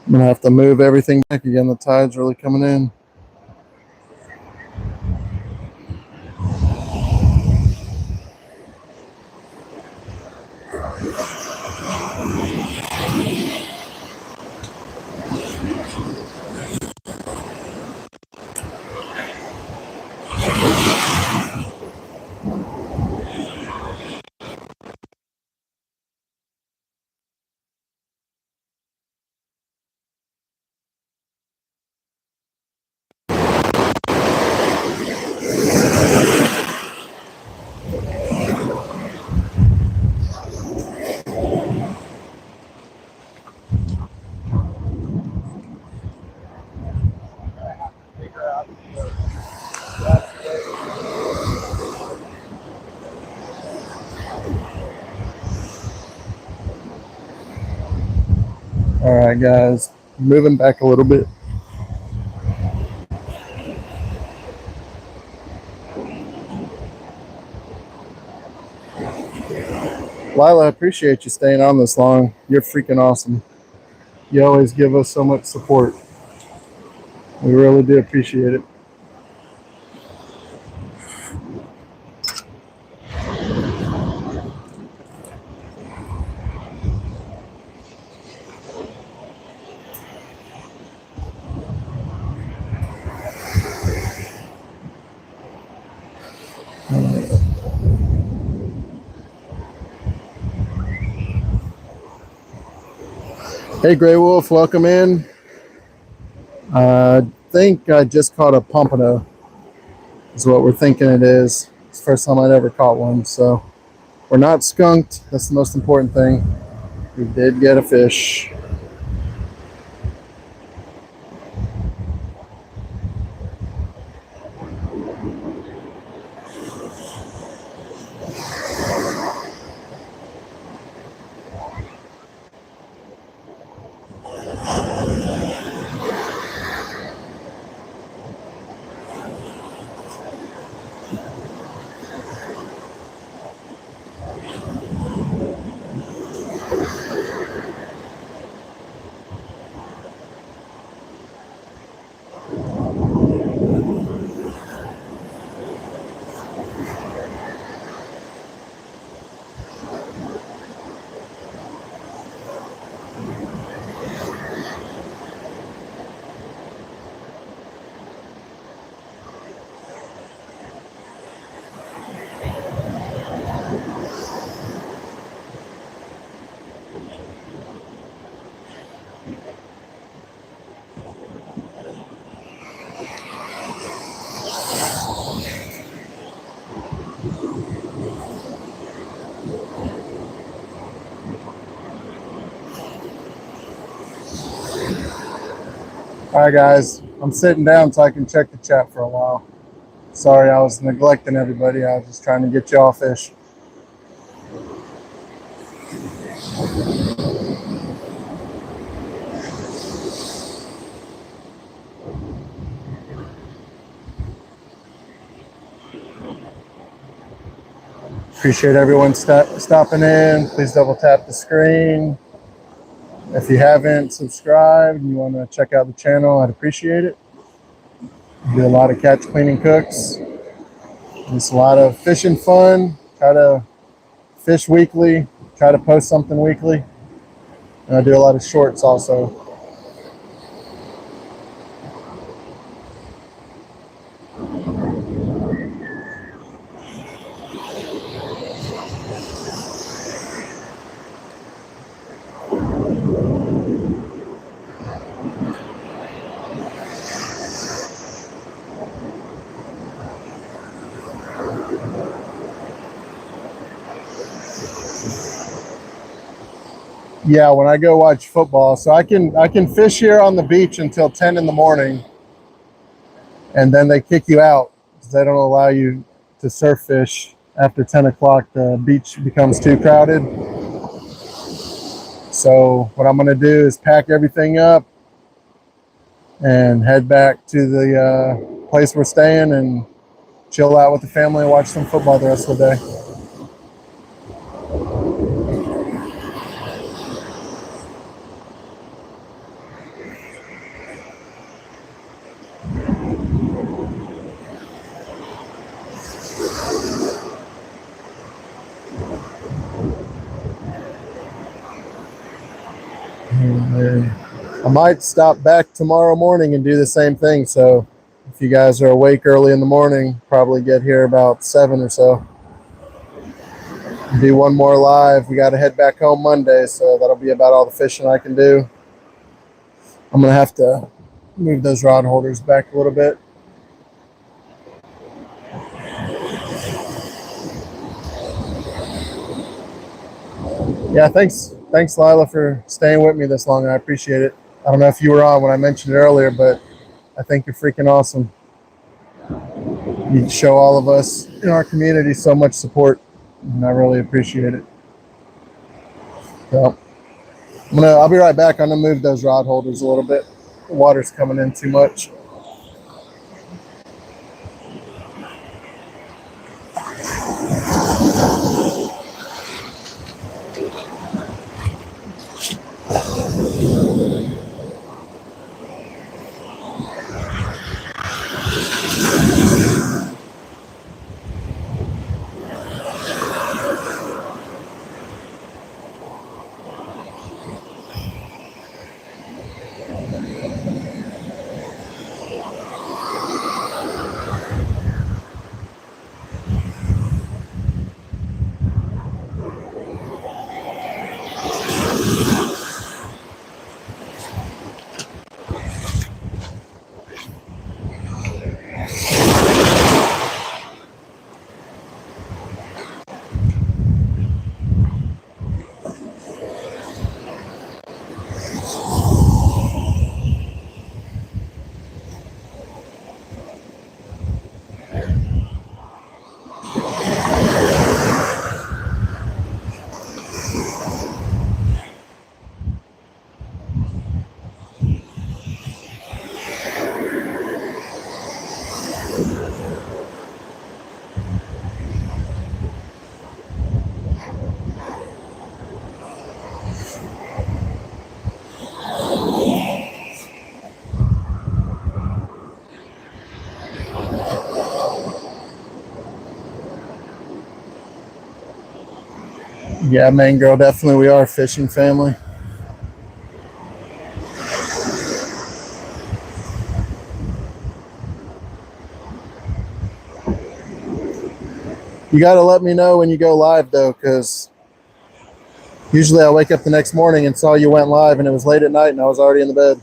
I'm gonna have to move everything back again. The tide's really coming in. All right, guys, moving back a little bit. Lila, I appreciate you staying on this long. You're freaking awesome. You always give us so much support. We really do appreciate it. Hey, Grey Wolf, welcome in. I think I just caught a pompano, is what we're thinking it is. It's the first time I'd ever caught one, so we're not skunked. That's the most important thing. We did get a fish. All right, guys, I'm sitting down so I can check the chat for a while. Sorry, I was neglecting everybody. I was just trying to get y'all fish. Appreciate everyone stopping in. Please double tap the screen. If you haven't subscribed and you want to check out the channel, I'd appreciate it. We do a lot of catch, cleaning, cooks. Just a lot of fishing fun. Try to fish weekly. Try to post something weekly. And I do a lot of shorts also. Yeah, when I go watch football, so I can fish here on the beach until 10 in the morning, and then they kick you out because they don't allow you to surf fish after 10 o'clock. The beach becomes too crowded. So what I'm going to do is pack everything up and head back to the place we're staying and chill out with the family and watch some football the rest of the day. I might stop back tomorrow morning and do the same thing. So if you guys are awake early in the morning, probably get here about 7 or so. Do one more live. We got to head back home Monday, so that'll be about all the fishing I can do. I'm going to have to move those rod holders back a little bit. Yeah, thanks, Lila, for staying with me this long. I appreciate it. I don't know if you were on when I mentioned it earlier, but I think you're freaking awesome. You show all of us in our community so much support, and I really appreciate it. So I'll be right back. I'm gonna move those rod holders a little bit. The water's coming in too much. Yeah, man, girl, definitely we are a fishing family. You got to let me know when you go live, though, because usually I wake up the next morning and saw you went live, and it was late at night, and I was already in the bed.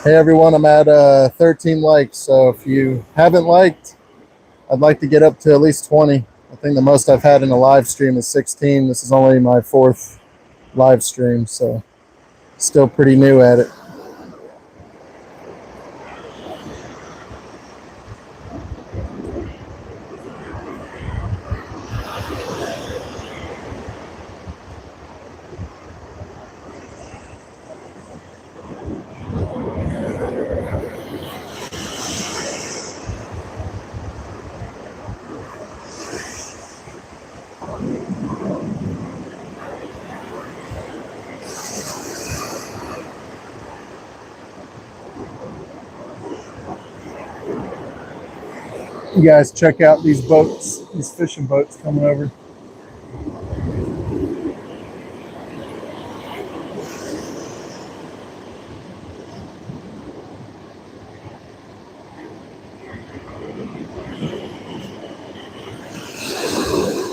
Hey, everyone, I'm at 13 likes, so if you haven't liked, I'd like to get up to at least 20. I think the most I've had in a live stream is 16. This is only my 4th live stream, so still pretty new at it. You guys check out these boats, these fishing boats coming over.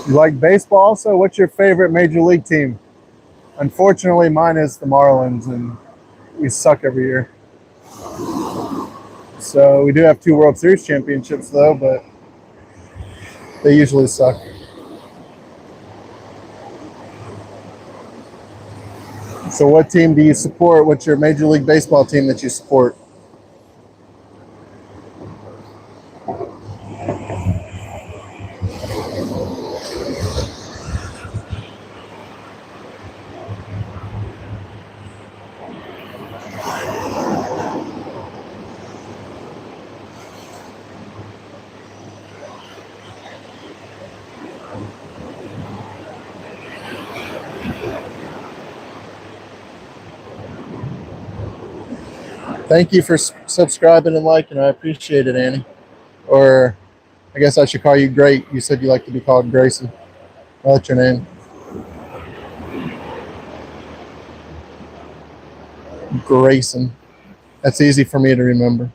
You like baseball also? What's your favorite major league team? Unfortunately, mine is the Marlins, and we suck every year. So we do have 2 World Series championships, though, but they usually suck. So what team do you support? What's your Major League Baseball team that you support? Thank you for subscribing and liking. I appreciate it, Annie. Or I guess I should call you Great. You said you like to be called Grayson. What's your name? Grayson. That's easy for me to remember.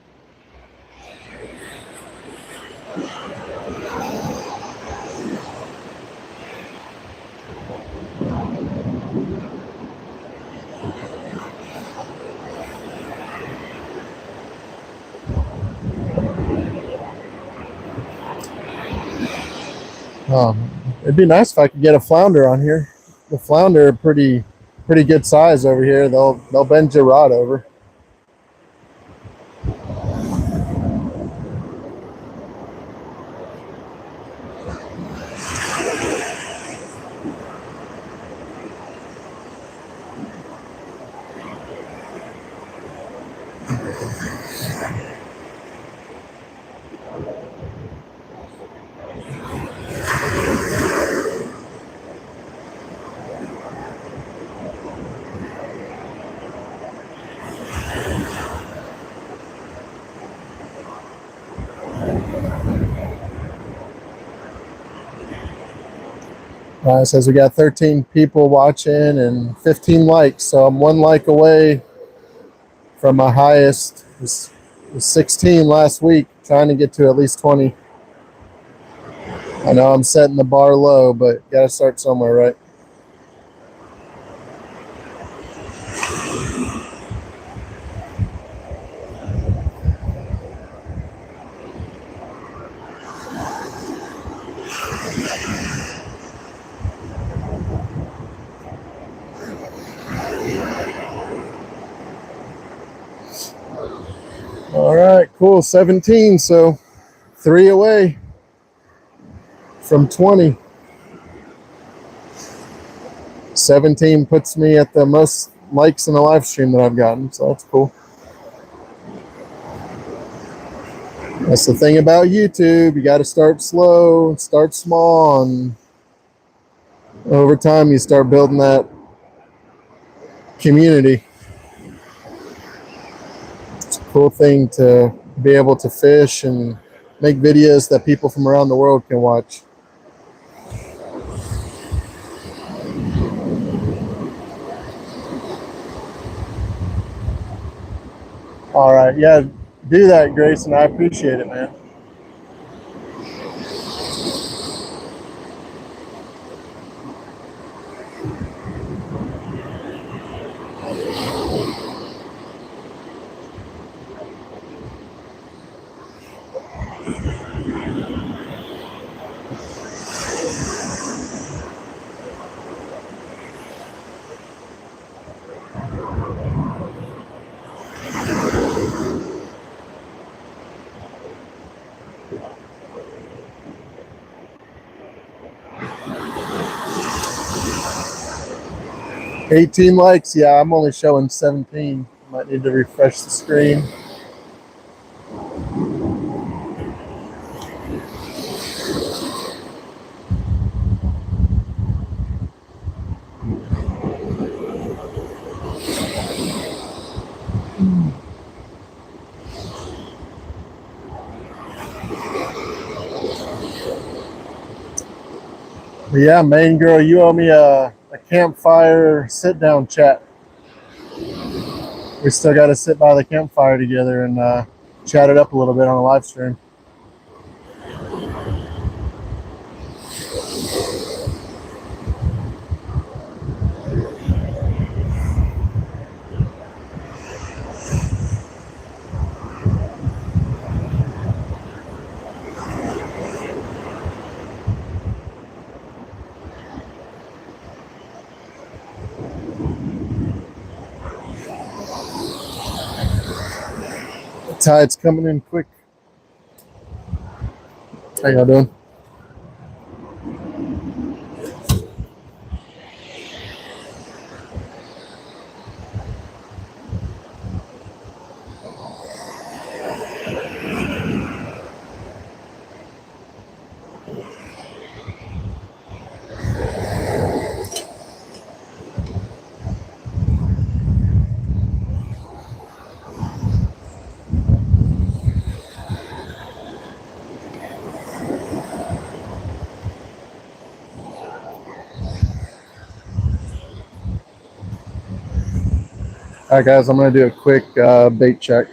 It'd be nice if I could get a flounder on here. The flounder are pretty good size over here. They'll bend your rod over. It says we got 13 people watching and 15 likes. So I'm 1 like away from my highest. It was 16 last week, trying to get to at least 20. I know I'm setting the bar low, but gotta start somewhere, right? All right, cool. 17, so 3 away from 20. 17 puts me at the most likes in the live stream that I've gotten, so that's cool. That's the thing about YouTube. You got to start slow, start small, and over time you start building that community. It's a cool thing to be able to fish and make videos that people from around the world can watch. All right, yeah, do that, Grayson. I appreciate it, man. $18 likes. Yeah, I'm only showing 17. Might need to refresh the screen. But yeah, main girl, you owe me a campfire sit-down chat. We still got to sit by the campfire together and chat it up a little bit on a live stream. The tide's coming in quick. How y'all doing? All right, guys, I'm going to do a quick bait check.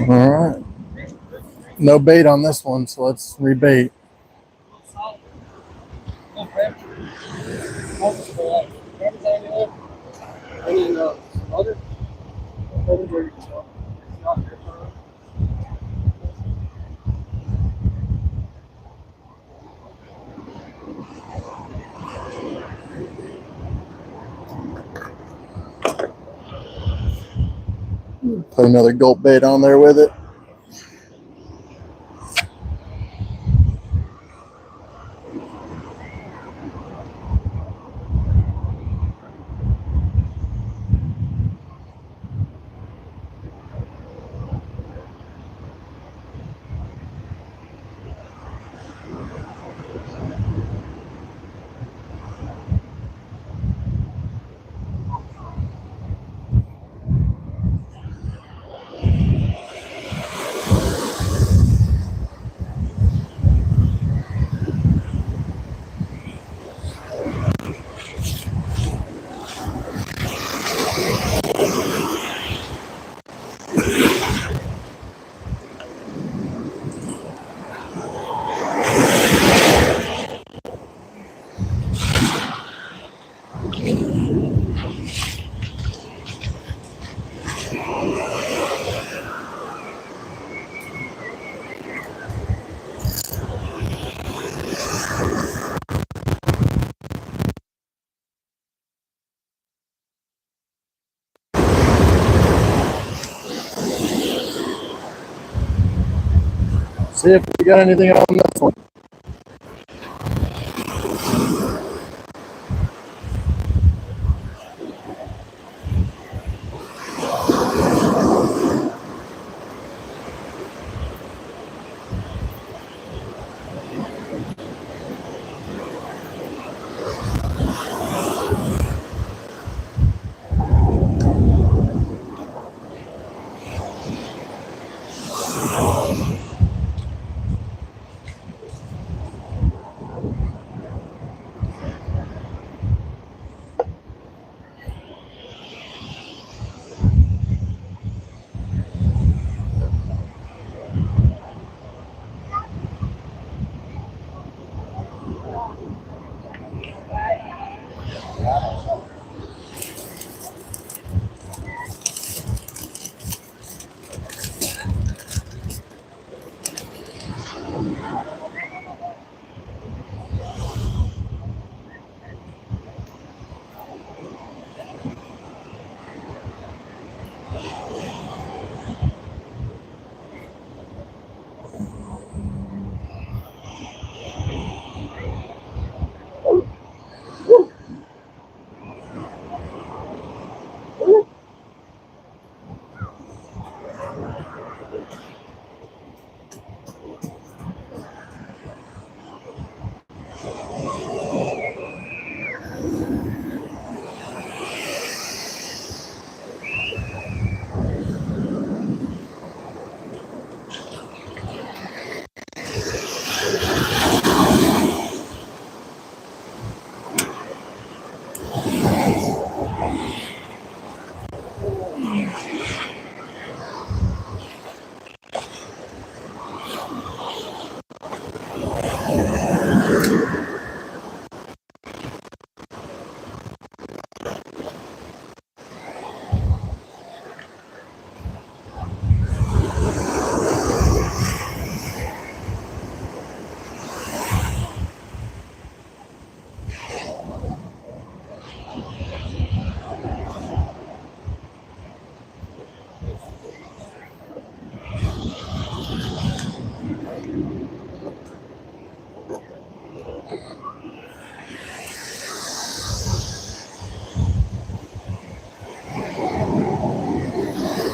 All right. No bait on this one, so let's rebait. Put another gulp bait on there with it. See if we got anything on this one.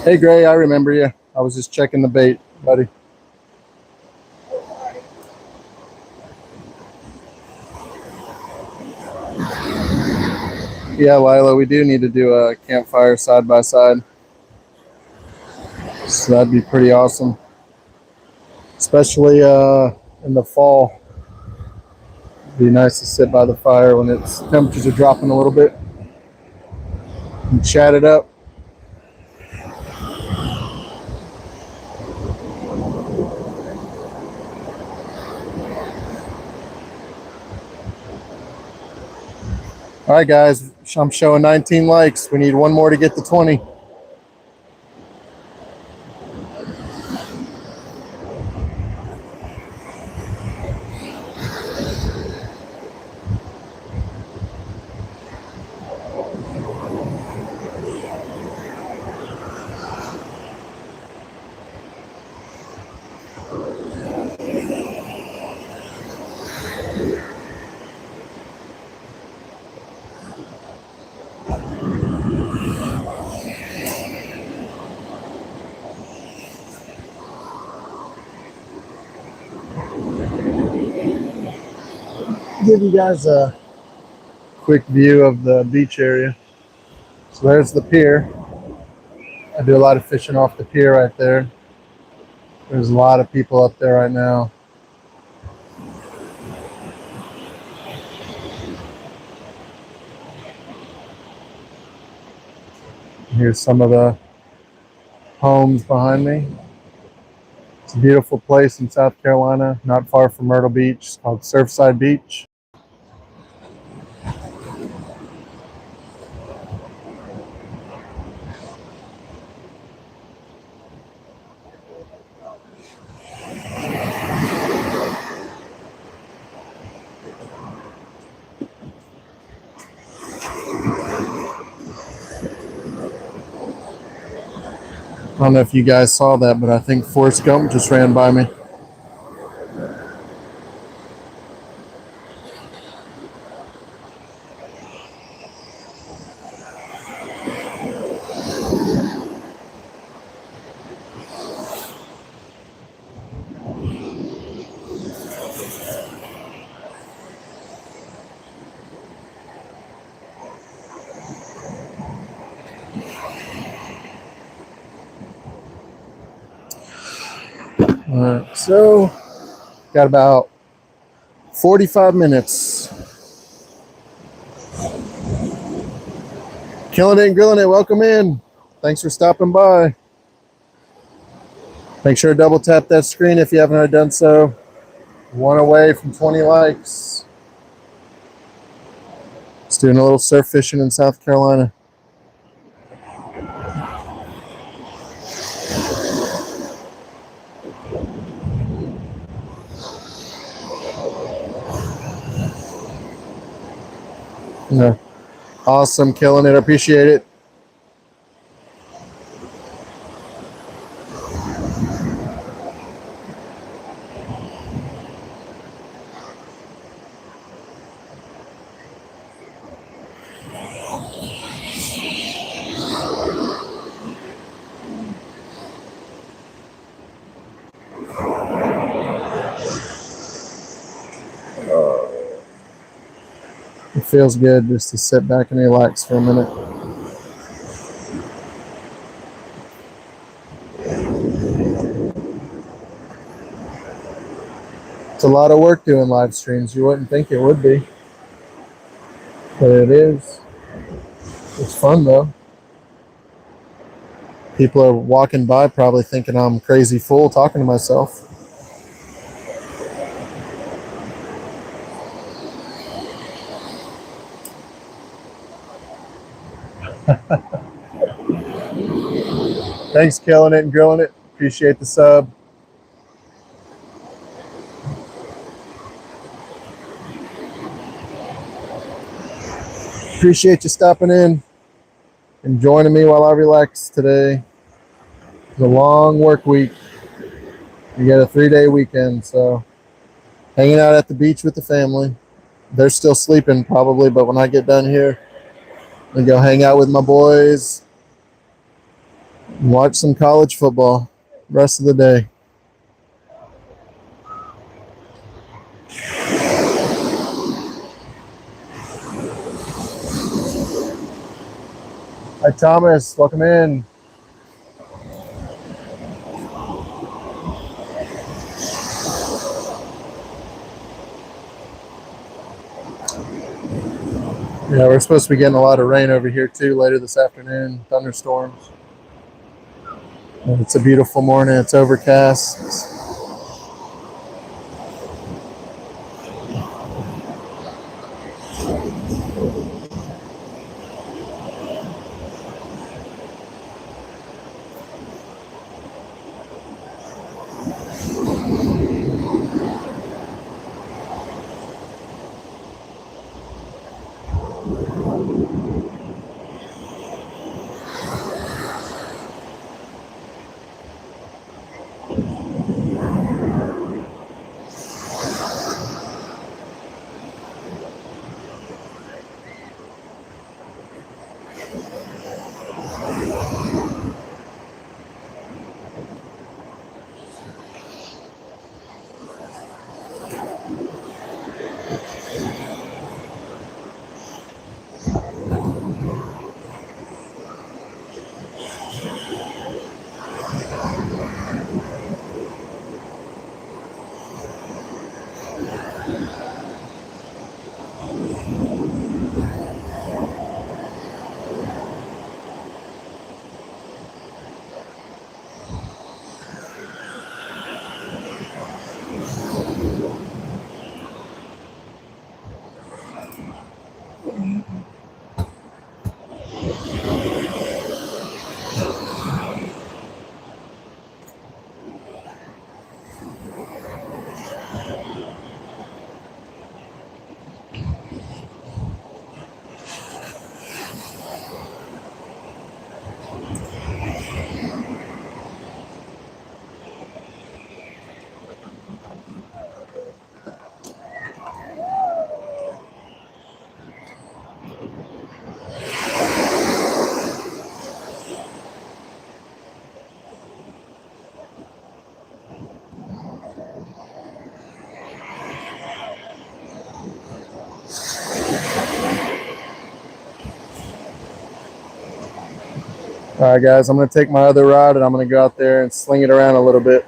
Hey, Gray, I remember you. I was just checking the bait, buddy. Yeah, Lila, we do need to do a campfire side by side. So that'd be pretty awesome. Especially in the fall. It'd be nice to sit by the fire when its temperatures are dropping a little bit and chat it up. All right, guys, I'm showing 19 likes. We need one more to get to 20. Give you guys a quick view of the beach area. So there's the pier. I do a lot of fishing off the pier right there. There's a lot of people up there right now. Here's some of the homes behind me. It's a beautiful place in South Carolina, not far from Myrtle Beach. It's called Surfside Beach. I don't know if you guys saw that, but I think Forrest Gump just ran by me. All right, so got about 45 minutes. Killing it and grilling it. Welcome in. Thanks for stopping by. Make sure to double tap that screen if you haven't already done so. One away from 20 likes. Just doing a little surf fishing in South Carolina. Yeah. Awesome, killing it. Appreciate it. It feels good just to sit back and relax for a minute. It's a lot of work doing live streams. You wouldn't think it would be, but it is. It's fun though. People are walking by probably thinking I'm a crazy fool talking to myself. Thanks, killing it and grilling it. Appreciate the sub. Appreciate you stopping in and joining me while I relax today. It's a long work week. You got a 3-day weekend, so hanging out at the beach with the family. They're still sleeping probably, but when I get done here, I'm gonna go hang out with my boys. Watch some college football rest of the day. Hi, Thomas. Welcome in. Yeah, we're supposed to be getting a lot of rain over here too later this afternoon. Thunderstorms. And it's a beautiful morning. It's overcast. All right, guys, I'm going to take my other rod and I'm going to go out there and sling it around a little bit.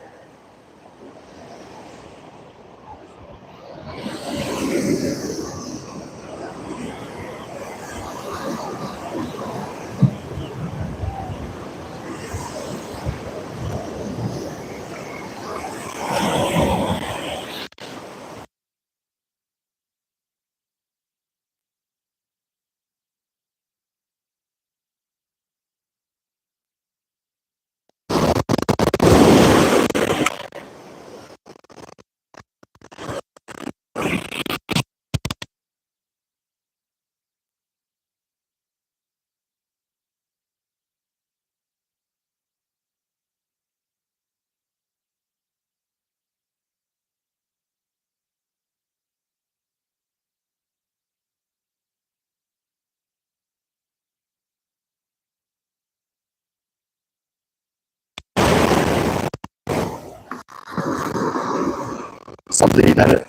Something at it.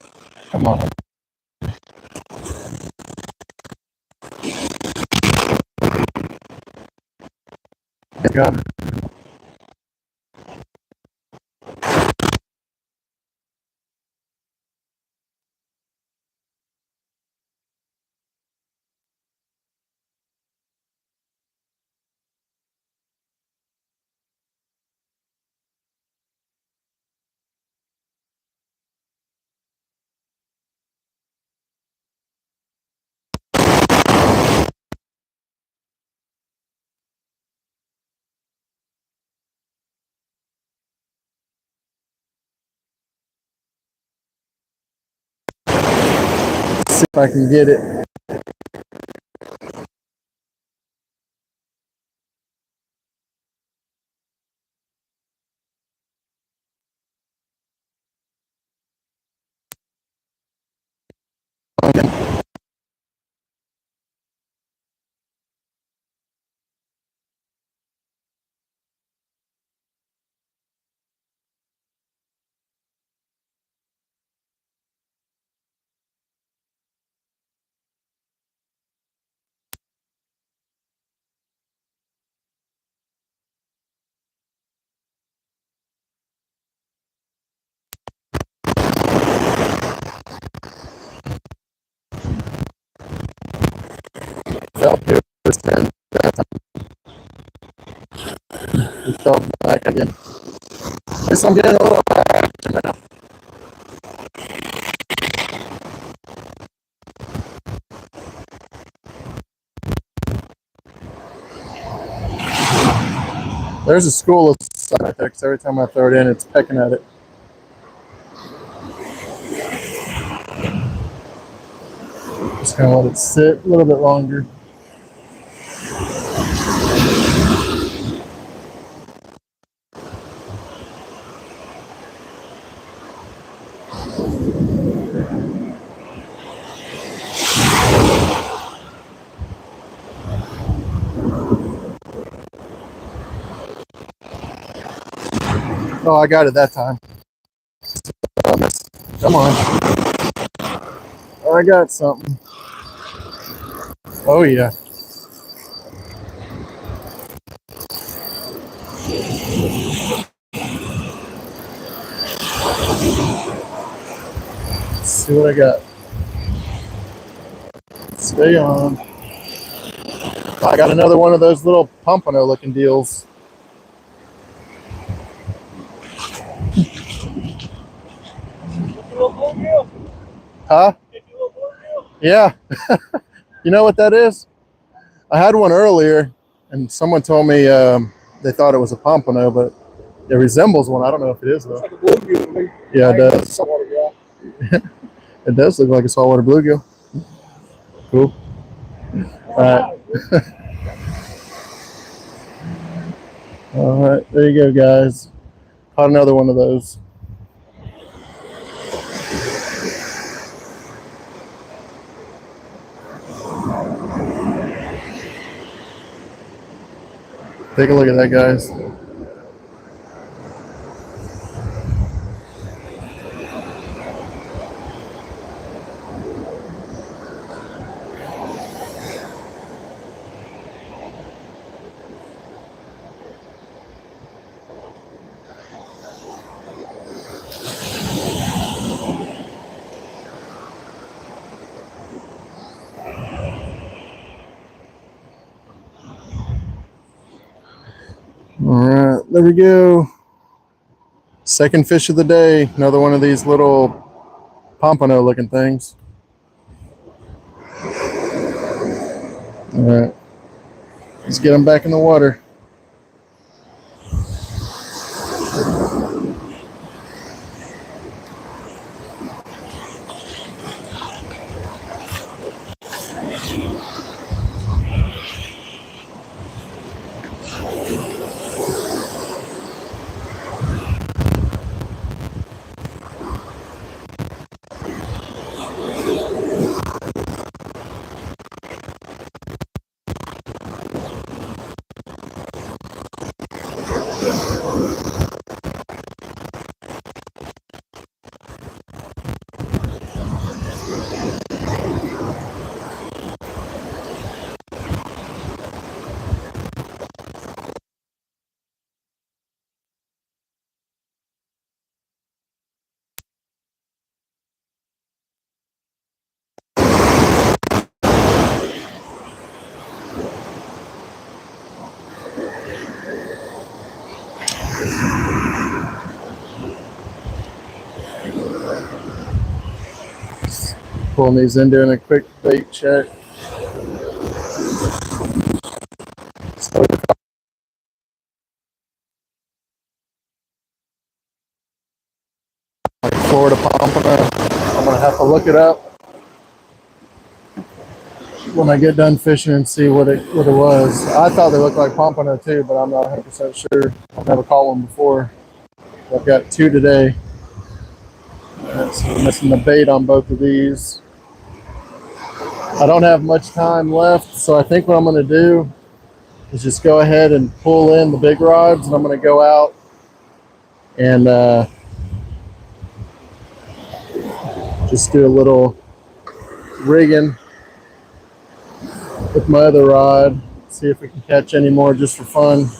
Come on. Get going. See if I can get it. felt it was 10 that time. We felt back again. Guess I'm getting a little action now. There's a school of sun right there, because every time I throw it in, it's pecking at it. Just kind of let it sit a little bit longer. Oh, I got it that time. Come on. I got something. Oh, yeah. Let's see what I got. Stay on. I got another one of those little pompano looking deals. Huh? Yeah. You know what that is? I had one earlier, and someone told me they thought it was a pompano, but it resembles one. I don't know if it is, though. Yeah, it does. It does look like a saltwater bluegill. Cool. All right. All right, there you go, guys. Caught another one of those. Take a look at that, guys. All right, there we go. Second fish of the day. Another one of these little pompano looking things. All right, let's get them back in the water. Pulling these in, doing a quick bait check. Like Florida pompano. I'm gonna have to look it up when I get done fishing and see what it was. I thought they looked like pompano too, but I'm not 100% sure. I've never caught one before. I've got two today. So I'm missing the bait on both of these. I don't have much time left, so I think what I'm going to do is just go ahead and pull in the big rods, and I'm going to go out and just do a little rigging with my other rod, see if we can catch any more just for fun.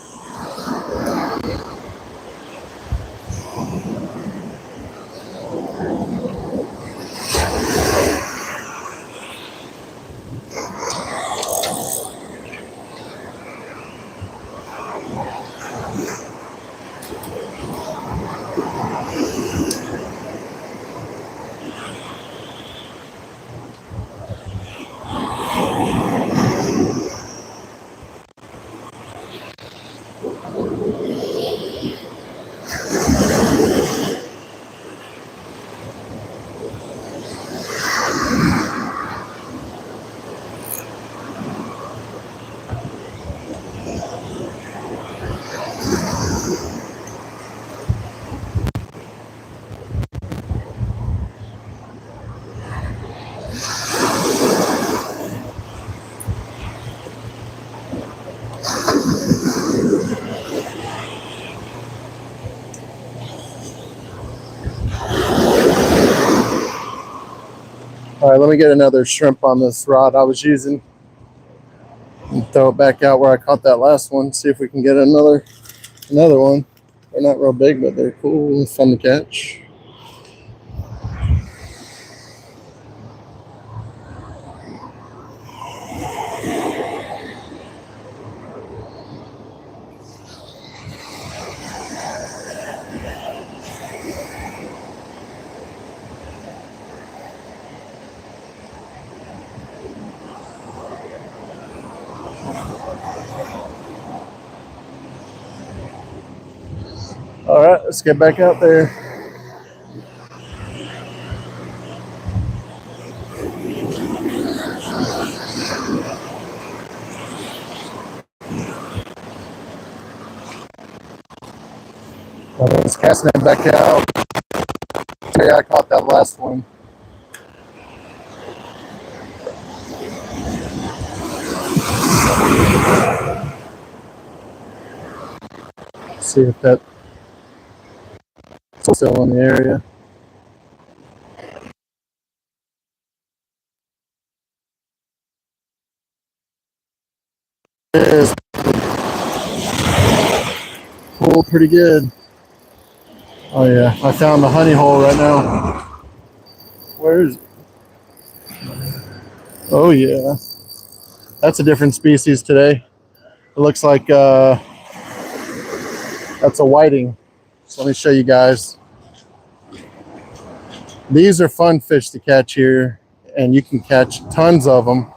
All right, let me get another shrimp on this rod I was using and throw it back out where I caught that last one. See if we can get another one. They're not real big, but they're cool and fun to catch. All right, let's get back out there. Let's casting it back out. Yeah, I caught that last one. See if that's still in the area. It is pulled pretty good. Oh yeah, I found the honey hole right now. Where is it? Oh yeah, that's a different species today. It looks like that's a whiting. So let me show you guys. These are fun fish to catch here, and you can catch tons of them,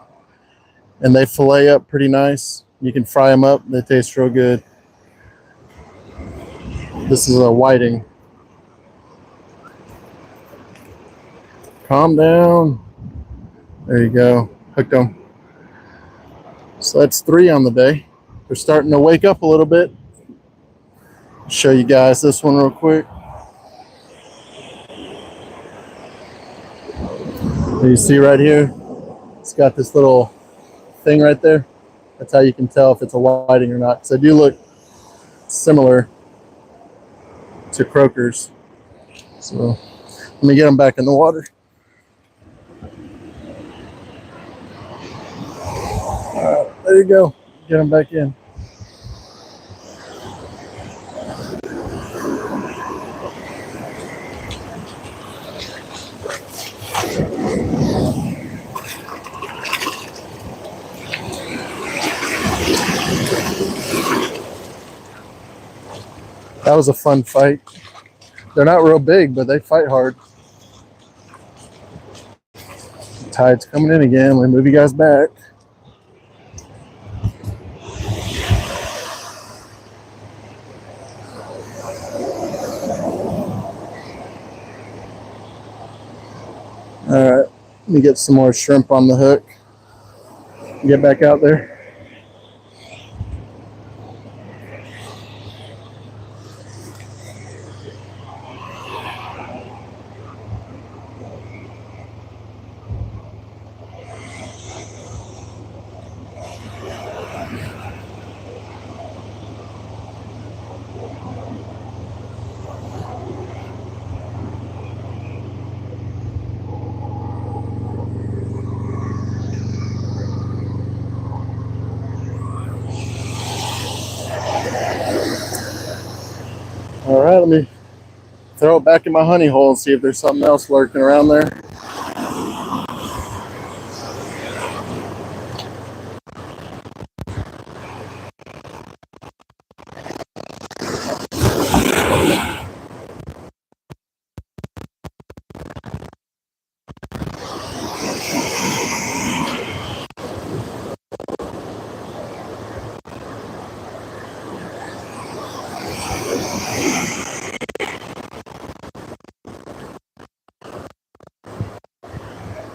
and they fillet up pretty nice. You can fry them up; they taste real good. This is a whiting. Calm down. There you go. Hooked them. So that's 3 on the day. They're starting to wake up a little bit. Show you guys this one real quick. You see right here, it's got this little thing right there. That's how you can tell if it's a whiting or not. Because they do look similar to croakers. So let me get them back in the water. All right, there you go. Get them back in. That was a fun fight. They're not real big, but they fight hard. The tide's coming in again. Let me move you guys back. All right, let me get some more shrimp on the hook. Get back out there. All right, let me throw it back in my honey hole and see if there's something else lurking around there.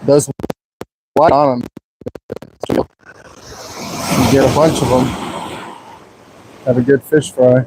Does white on them. You get a bunch of them. Have a good fish fry.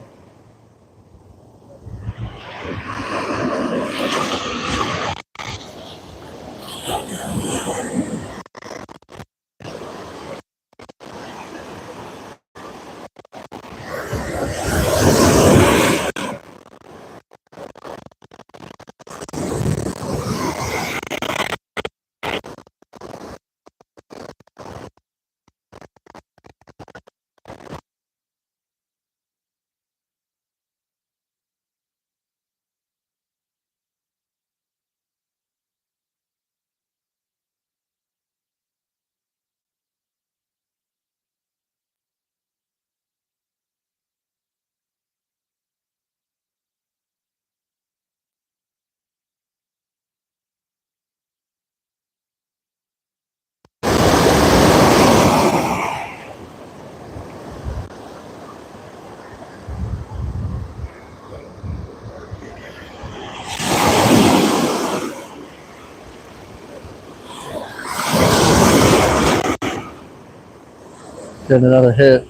Getting another hit.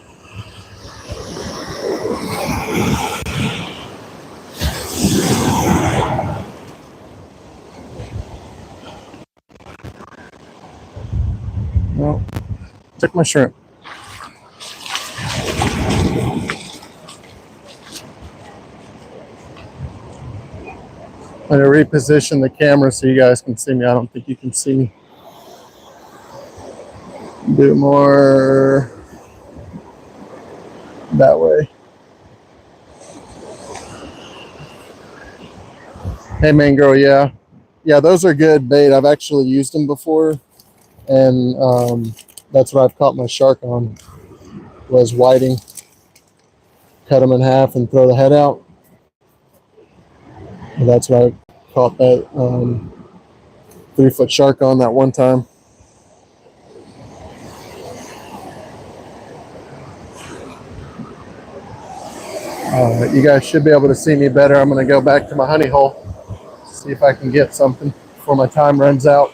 Well, took my shrimp. I'm going to reposition the camera so you guys can see me. I don't think you can see me. Do more that way. Hey, Mango, yeah. Yeah, those are good bait. I've actually used them before, and that's what I've caught my shark on, was whiting. Cut them in half and throw the head out. And that's what I caught that 3-foot shark on that one time. You guys should be able to see me better. I'm going to go back to my honey hole, see if I can get something before my time runs out.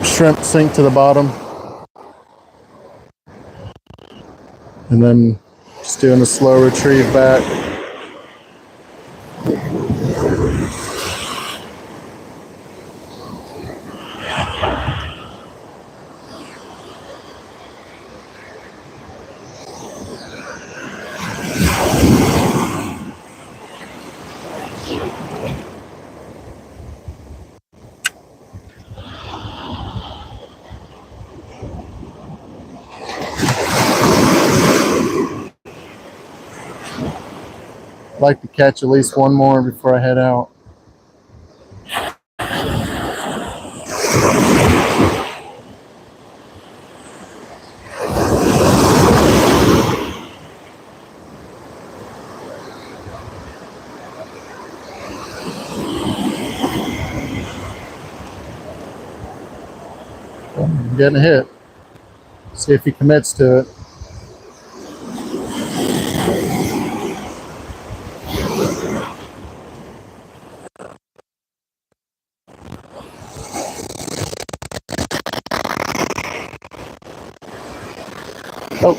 Shrimp sink to the bottom, and then just doing a slow retrieve back. I'd like to catch at least one more before I head out. I'm getting a hit. See if he commits to it. Oh.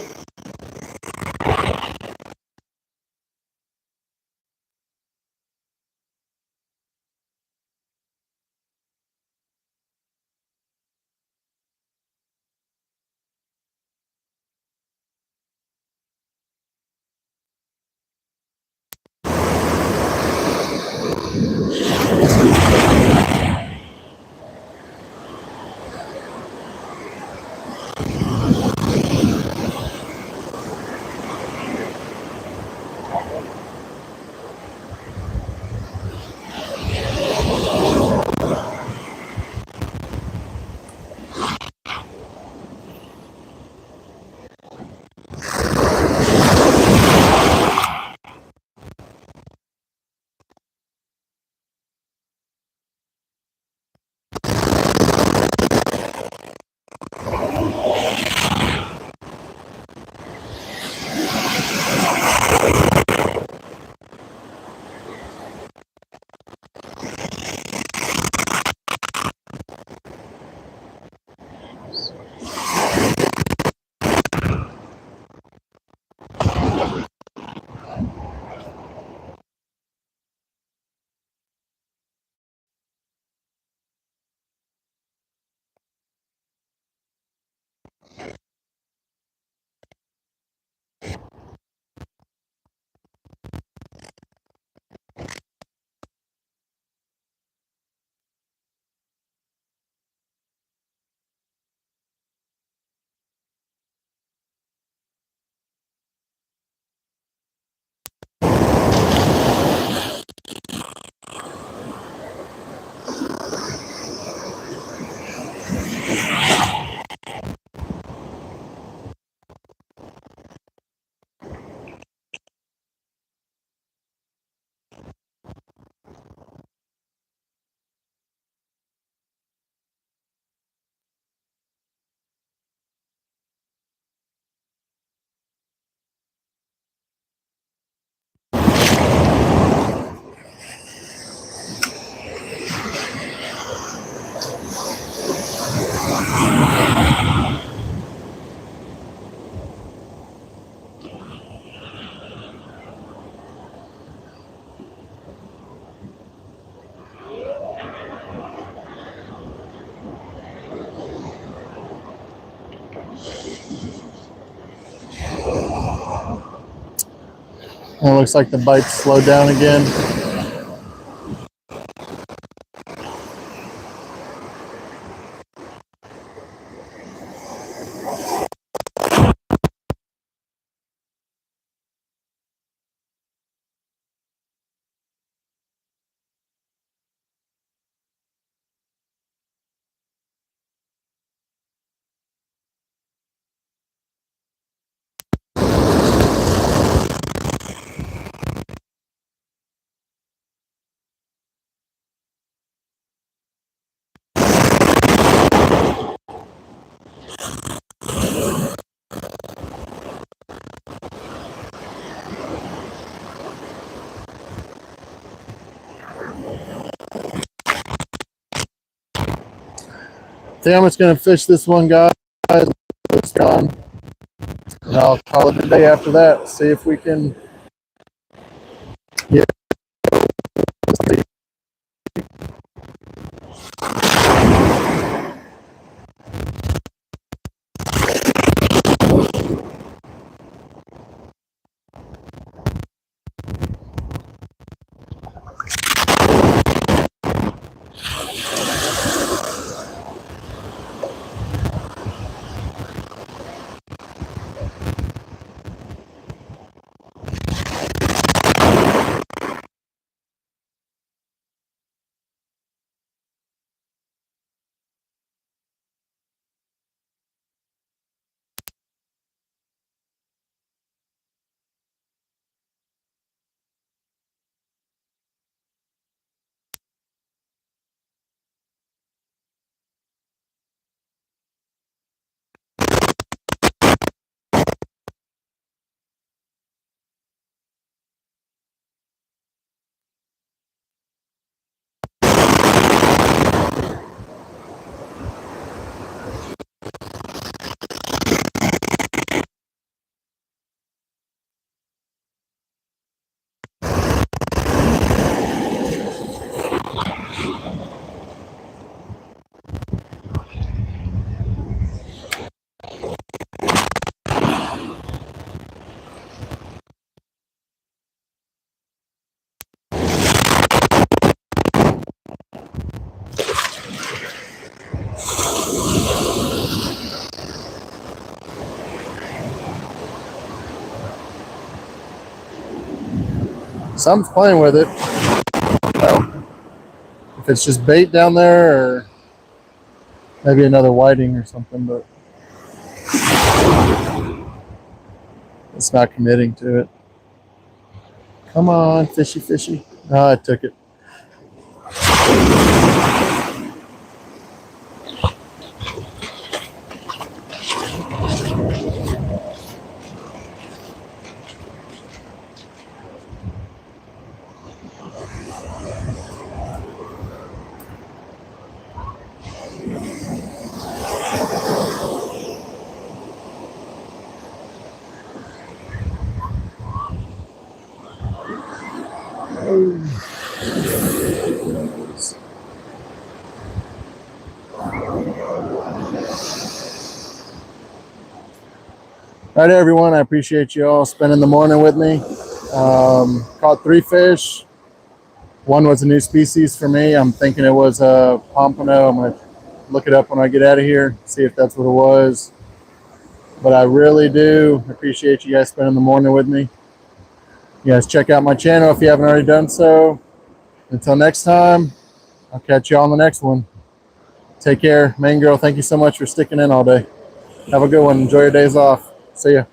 And it looks like the bite slowed down again. I think I'm just going to fish this one, guys. It's gone. And I'll call it a day after that. See if we can. Yeah. Something's playing with it. Well, if it's just bait down there, or maybe another whiting or something, but it's not committing to it. Come on, fishy, fishy. Oh, I took it. All right, everyone. I appreciate you all spending the morning with me. Caught 3 fish. One was a new species for me. I'm thinking it was a pompano. I'm going to look it up when I get out of here, see if that's what it was. But I really do appreciate you guys spending the morning with me. You guys check out my channel if you haven't already done so. Until next time, I'll catch you all on the next one. Take care. Main girl, thank you so much for sticking in all day. Have a good one. Enjoy your days off. See ya.